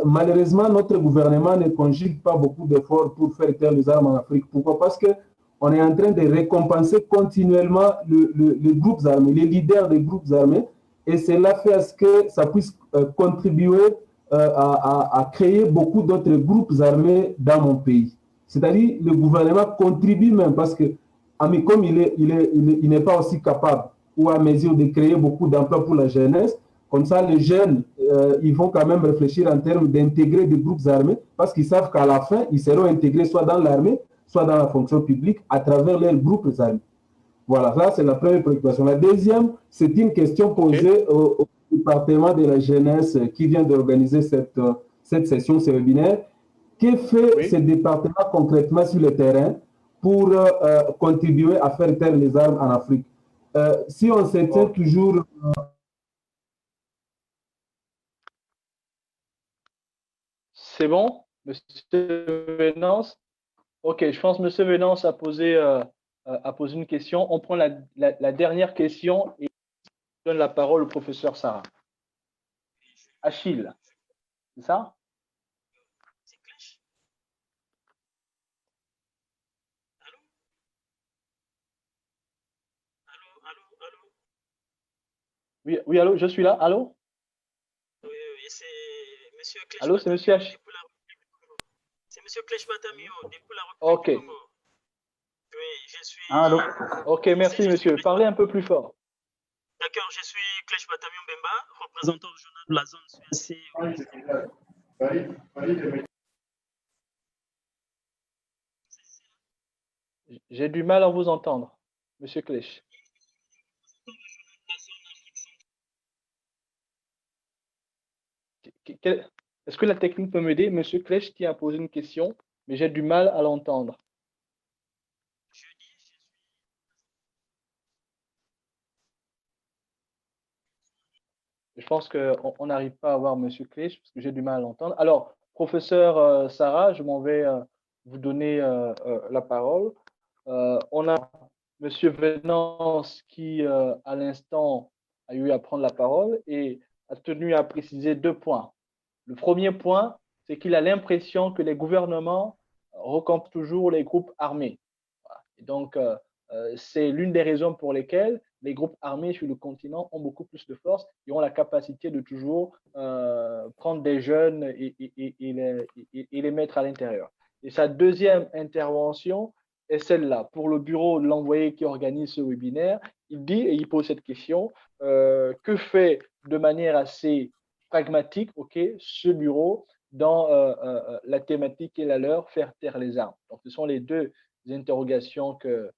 malheureusement, notre gouvernement ne conjugue pas beaucoup d'efforts pour faire taire les armes en Afrique. Pourquoi? Parce qu'on est en train de récompenser continuellement les groupes armés, les leaders des groupes armés, et cela fait à ce que ça puisse contribuer à créer beaucoup d'autres groupes armés dans mon pays. C'est-à-dire, le gouvernement contribue même parce que, comme il n'est pas aussi capable ou à mesure de créer beaucoup d'emplois pour la jeunesse, comme ça, les jeunes, ils vont quand même réfléchir en termes d'intégrer des groupes armés parce qu'ils savent qu'à la fin, ils seront intégrés soit dans l'armée, soit dans la fonction publique à travers leurs groupes armés. Voilà, ça c'est la première préoccupation. La deuxième, c'est une question posée au département de la jeunesse qui vient d'organiser cette session, ce webinaire. Que fait ce département concrètement sur le terrain pour contribuer à faire taire les armes en Afrique? Si on se tient toujours... C'est bon, Monsieur Venance? Ok, je pense que Monsieur Venance a posé une question. On prend la dernière question et on donne la parole au professeur Sarah. Achille, c'est ça? Oui, allô, je suis là. Allô? Oui, c'est Monsieur Klech. Allô, c'est Monsieur H. C'est Monsieur Klech Batamio, depuis la Ok. République du Congo. Oui, je suis... Allô? Ok, merci, monsieur. Parlez un peu plus fort. D'accord, je suis Klech Batamio Mbemba, représentant régional de la zone CSC. J'ai du mal à vous entendre, Monsieur Klech. Est-ce que la technique peut m'aider? Monsieur Klech qui a posé une question, mais j'ai du mal à l'entendre. Je pense qu'on n'arrive pas à voir Monsieur Klech parce que j'ai du mal à l'entendre. Alors, professeur Sarah, je m'en vais vous donner la parole. On a Monsieur Venance qui, à l'instant, a eu à prendre la parole et a tenu à préciser deux points. Le premier point, c'est qu'il a l'impression que les gouvernements récompensent toujours les groupes armés. Et donc, c'est l'une des raisons pour lesquelles les groupes armés sur le continent ont beaucoup plus de force et ont la capacité de toujours prendre des jeunes et les mettre à l'intérieur. Et sa deuxième intervention est celle-là. Pour le bureau de l'envoyé qui organise ce webinaire, il dit, et il pose cette question, que fait de manière assez pragmatique ce bureau dans la thématique qui est la leur, faire taire les armes. Donc, ce sont les deux interrogations que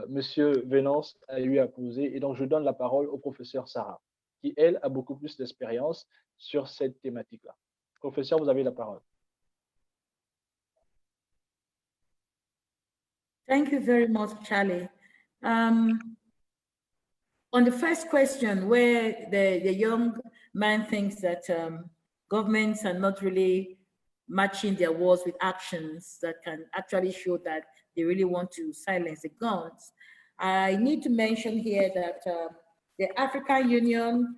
Monsieur Venance a eu à poser. Et donc, je donne la parole au professeur Sarah, qui, elle, a beaucoup plus d'expérience sur cette thématique-là. Professeur, vous avez la parole. Thank you very much, Charlie. On the first question, where the young man thinks that governments are not really matching their words with actions that can actually show that they really want to silence the guns. I need to mention here that the African Union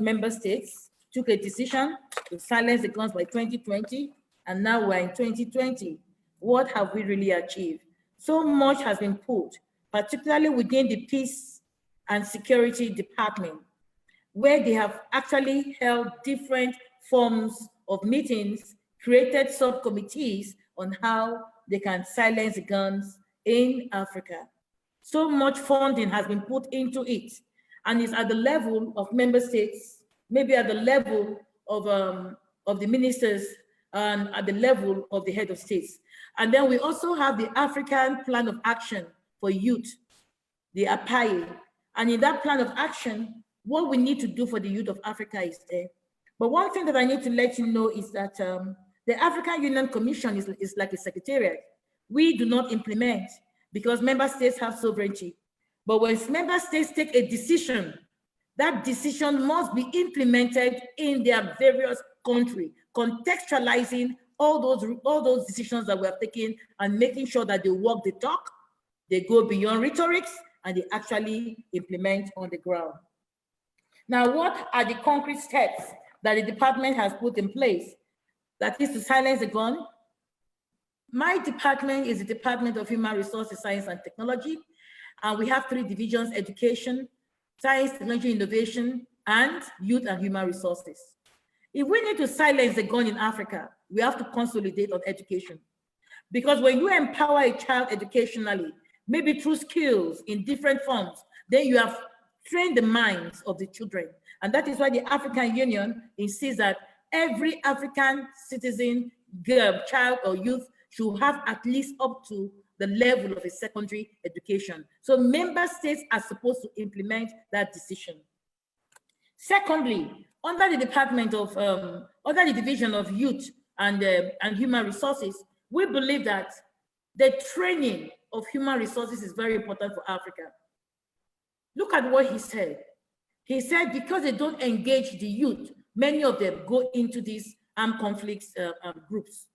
member states took a decision to silence the guns by 2020, and now we're in 2020. What have we really achieved? So much has been put, particularly within the Peace and Security Department, where they have actually held different forms of meetings, created subcommittees on how they can silence guns in Africa. So much funding has been put into it, and it's at the level of member states, maybe at the level of the ministers, and at the level of the head of states. And then we also have the African Plan of Action for Youth, the APAI. And in that plan of action, what we need to do for the youth of Africa is But one thing that I need to let you know is that the African Union Commission is like a secretariat. We do not implement because member states have sovereignty. But when member states take a decision, that decision must be implemented in their various country, contextualizing all those decisions that we have taken and making sure that they walk the talk, they go beyond rhetorics, and they actually implement on the ground. Now, what are the concrete steps that the department has put in place? That is to silence the gun. My department is the Department of Human Resources, Science and Technology, and we have 3 divisions: education, science, technology, innovation, and youth and human resources. If we need to silence the gun in Africa, we have to consolidate on education. Because when you empower a child educationally, maybe through skills in different forms, then you have trained the minds of the children. And that is why the African Union insists that every African citizen, girl, child, or youth should have at least up to the level of a secondary education. So member states are supposed to implement that decision. Secondly, under the Department of, under the Division of Youth and Human Resources, we believe that the training of human resources is very important for Africa. Look at what he said. He said because they don't engage the youth, many of them go into these armed conflicts groups.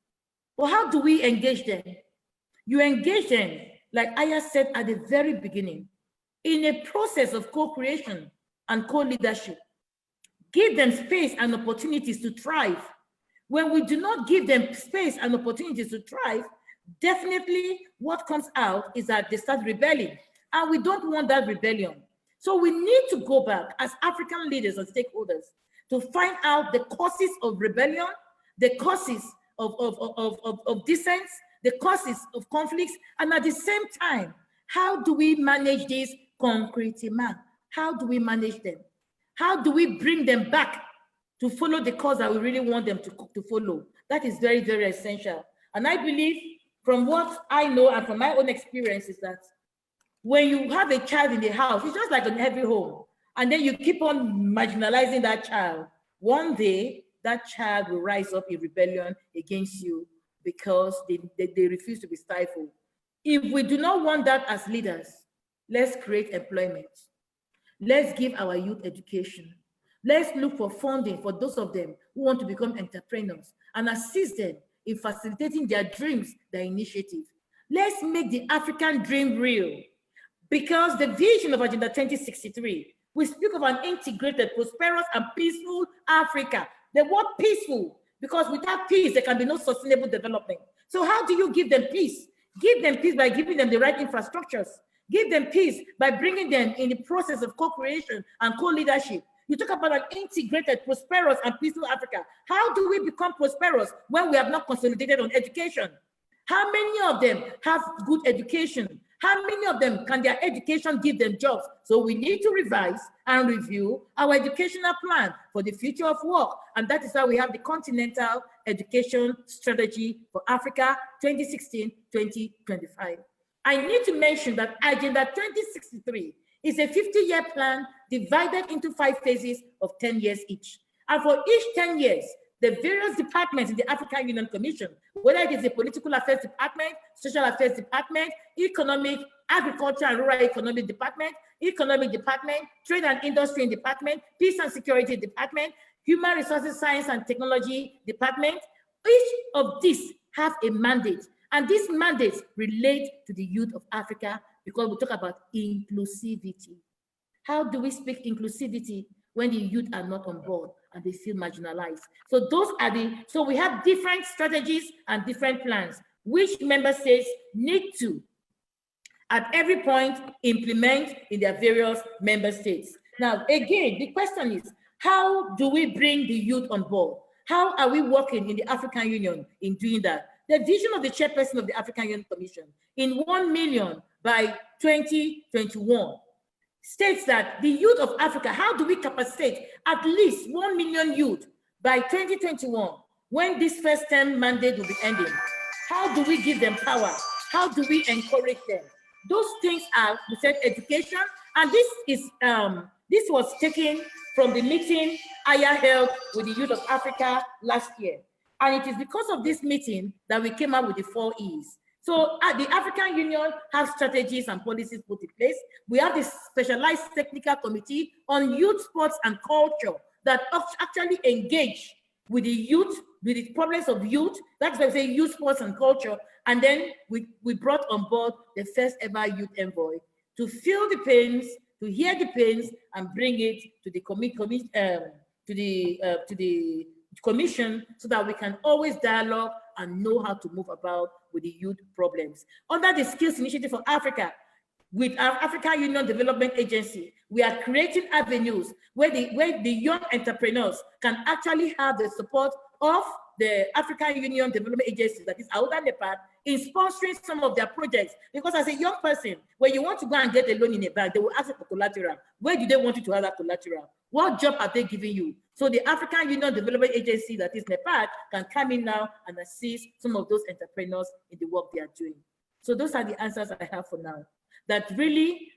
Well, how do we engage them? You engage them, like Aya said at the very beginning, in a process of co-creation and co-leadership. Give them space and opportunities to thrive. When we do not give them space and opportunities to thrive, definitely what comes out is that they start rebelling, and we don't want that rebellion. So we need to go back as African leaders and stakeholders to find out the causes of rebellion, the causes of dissent, the causes of conflicts, and at the same time, how do we manage this concretely? How do we manage them? How do we bring them back to follow the cause that we really want them to follow? That is very, very essential. And I believe from what I know and from my own experience is that when you have a child in the house, it's just like an every home, and then you keep on marginalizing that child. One day, that child will rise up in rebellion against you because they refuse to be stifled. If we do not want that as leaders, let's create employment. Let's give our youth education. Let's look for funding for those of them who want to become entrepreneurs and assist them in facilitating their dreams, their initiative. Let's make the African dream real, because the vision of Agenda 2063, we speak of an integrated, prosperous, and peaceful Africa. The word peaceful, because without peace, there can be no sustainable development. So how do you give them peace? Give them peace by giving them the right infrastructures. Give them peace by bringing them in the process of co-creation and co-leadership. You talk about an integrated, prosperous, and peaceful Africa. How do we become prosperous when we have not consolidated on education? How many of them have good education? How many of them can their education give them jobs? So we need to revise and review our educational plan for the future of work. And that is why we have the Continental Education Strategy for Africa 2016-2025. I need to mention that Agenda 2063 is a 50-year plan divided into 5 phases of 10 years each. And for each 10 years, the various departments in the African Union Commission, whether it is the Political Affairs Department, Social Affairs Department, Economic, Agriculture and Rural Economic Department, Economic Department, Trade and Industry Department, Peace and Security Department, Human Resources, Science and Technology Department, each of these have a mandate. And these mandates relate to the youth of Africa because we talk about inclusivity. How do we speak inclusivity when the youth are not on board and they feel marginalized? So those are so we have different strategies and different plans, which member states need to, at every point, implement in their various member states. Now, again, the question is, how do we bring the youth on board? How are we working in the African Union in doing that? The vision of the chairperson of the African Union Commission in 1 million by 2021 states that the youth of Africa, how do we capacitate at least 1 million youth by 2021 when this first term mandate will be ending? How do we give them power? How do we encourage them? Those things are, we said, education, and this is This was taken from the meeting Aya held with the youth of Africa last year. And it is because of this meeting that we came up with the 4 E's. So the African Union has strategies and policies put in place. We have this specialized technical committee on youth, sports, and culture that actually engage with the youth, with the problems of youth. That's why I say youth, sports, and culture. And then we brought on board the first ever youth envoy to feel the pains, to hear the pains, and bring it to the commission so that we can always dialogue and know how to move about with the youth problems. Under the Skills Initiative for Africa, with our African Union Development Agency, we are creating avenues where the young entrepreneurs can actually have the support of the African Union Development Agency, that is AUDA NEPAD, in sponsoring some of their projects. Because as a young person, when you want to go and get a loan in a bank, they will ask for collateral. Where do they want you to have that collateral? What job are they giving you? So the African Union Development Agency, that is NEPAD, can come in now and assist some of those entrepreneurs in the work they are doing. So those are the answers I have for now. That really,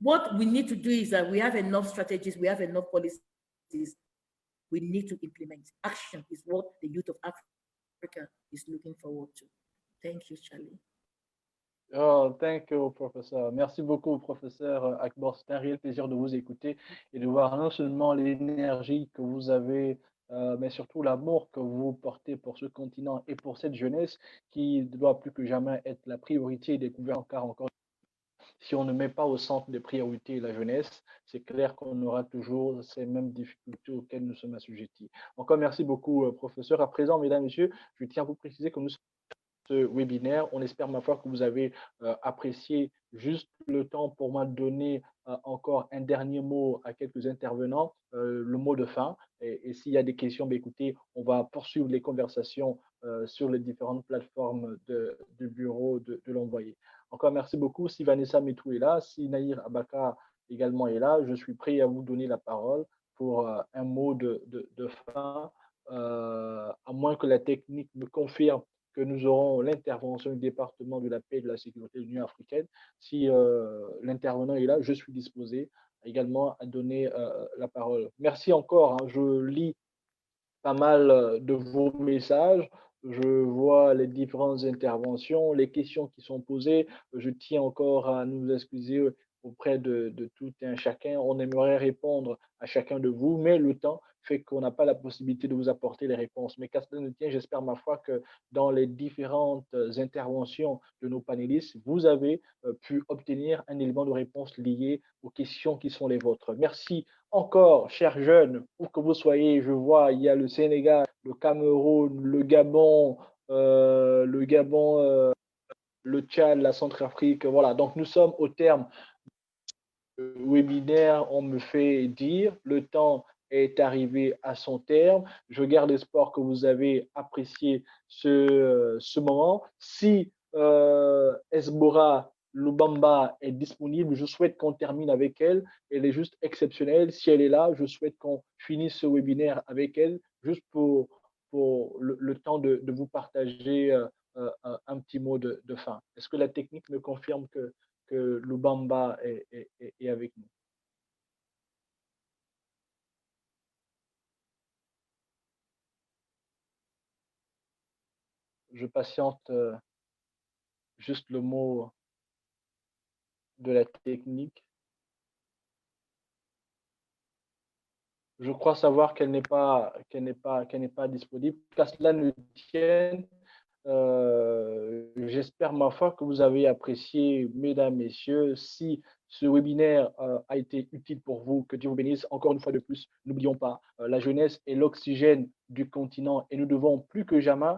what we need to do is that we have enough strategies, we have enough policies, we need to implement. Action is what the youth of Africa is looking forward to. Thank you, Charlie. Oh, thank you, professeur. Merci beaucoup, professeur Akbor. C'est un réel plaisir de vous écouter et de voir non seulement l'énergie que vous avez, mais surtout l'amour que vous portez pour ce continent et pour cette jeunesse qui doit plus que jamais être la priorité des gouvernements, car encore si on ne met pas au centre des priorités la jeunesse, c'est clair qu'on aura toujours ces mêmes difficultés auxquelles nous sommes assujettis. Encore merci beaucoup, professeur. À présent, mesdames, messieurs, je tiens à vous préciser que nous sommes ce webinaire. On espère, ma foi, que vous avez apprécié. Juste le temps pour moi de donner encore un dernier mot à quelques intervenants, le mot de fin. Et s'il y a des questions, ben, écoutez, on va poursuivre les conversations sur les différentes plateformes du bureau de l'envoyé. Encore merci beaucoup. Si Vanessa Metou est là, si Nahir Abaka également est là, je suis prêt à vous donner la parole pour un mot de fin, à moins que la technique me confirme que nous aurons l'intervention du département de la paix et de la sécurité de l'Union africaine. Si l'intervenant est là, je suis disposé également à donner la parole. Merci encore. Hein. Je lis pas mal de vos messages. Je vois les différentes interventions, les questions qui sont posées. Je tiens encore à nous excuser auprès de tout un chacun. On aimerait répondre à chacun de vous, mais le temps fait qu'on n'a pas la possibilité de vous apporter les réponses. Mais qu'à cela ne tient, j'espère, ma foi, que dans les différentes interventions de nos panélistes, vous avez pu obtenir un élément de réponse lié aux questions qui sont les vôtres. Merci encore, chers jeunes, où que vous soyez. Je vois, il y a le Sénégal, le Cameroun, le Gabon, le Tchad, la Centrafrique. Voilà, donc nous sommes au terme du webinaire. On me fait dire, le temps est arrivé à son terme. Je garde espoir que vous avez apprécié ce moment. Si Esbora Lubamba est disponible, je souhaite qu'on termine avec elle. Elle est juste exceptionnelle. Si elle est là, je souhaite qu'on finisse ce webinaire avec elle, juste pour le temps de vous partager un petit mot de fin. Est-ce que la technique me confirme que Lubamba est avec nous? Je patiente juste le mot de la technique. Je crois savoir qu'elle n'est pas disponible. Qu'à cela ne tienne, j'espère, ma foi, que vous avez apprécié, mesdames, messieurs. Si ce webinaire a été utile pour vous, que Dieu vous bénisse. Encore une fois de plus, n'oublions pas, la jeunesse est l'oxygène du continent et nous devons plus que jamais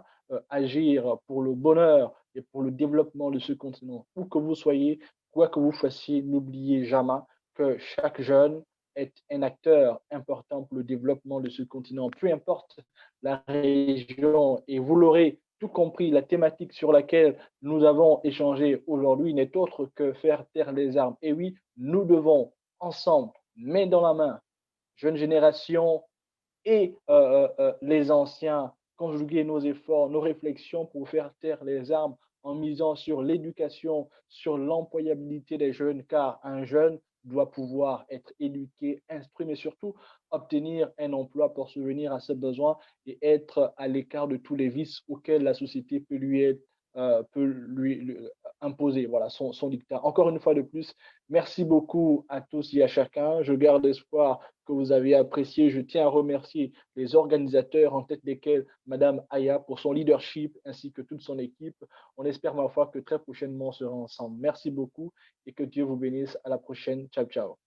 agir pour le bonheur et pour le développement de ce continent. Où que vous soyez, quoi que vous fassiez, n'oubliez jamais que chaque jeune est un acteur important pour le développement de ce continent, peu importe la région. Et vous l'aurez tout compris, la thématique sur laquelle nous avons échangé aujourd'hui n'est autre que faire taire les armes. Et oui, nous devons ensemble, main dans la main, jeune génération et les anciens, conjuguer nos efforts, nos réflexions pour faire taire les armes en misant sur l'éducation, sur l'employabilité des jeunes, car un jeune doit pouvoir être éduqué, instruit, mais surtout obtenir un emploi pour subvenir à ses besoins et être à l'écart de tous les vices auxquels la société peut lui imposer voilà, son dictat. Encore une fois de plus, merci beaucoup à tous et à chacun. Je garde espoir que vous avez apprécié. Je tiens à remercier les organisateurs, en tête desquels Madame Aya pour son leadership ainsi que toute son équipe. On espère, ma foi, que très prochainement on sera ensemble. Merci beaucoup et que Dieu vous bénisse. À la prochaine. Ciao, ciao.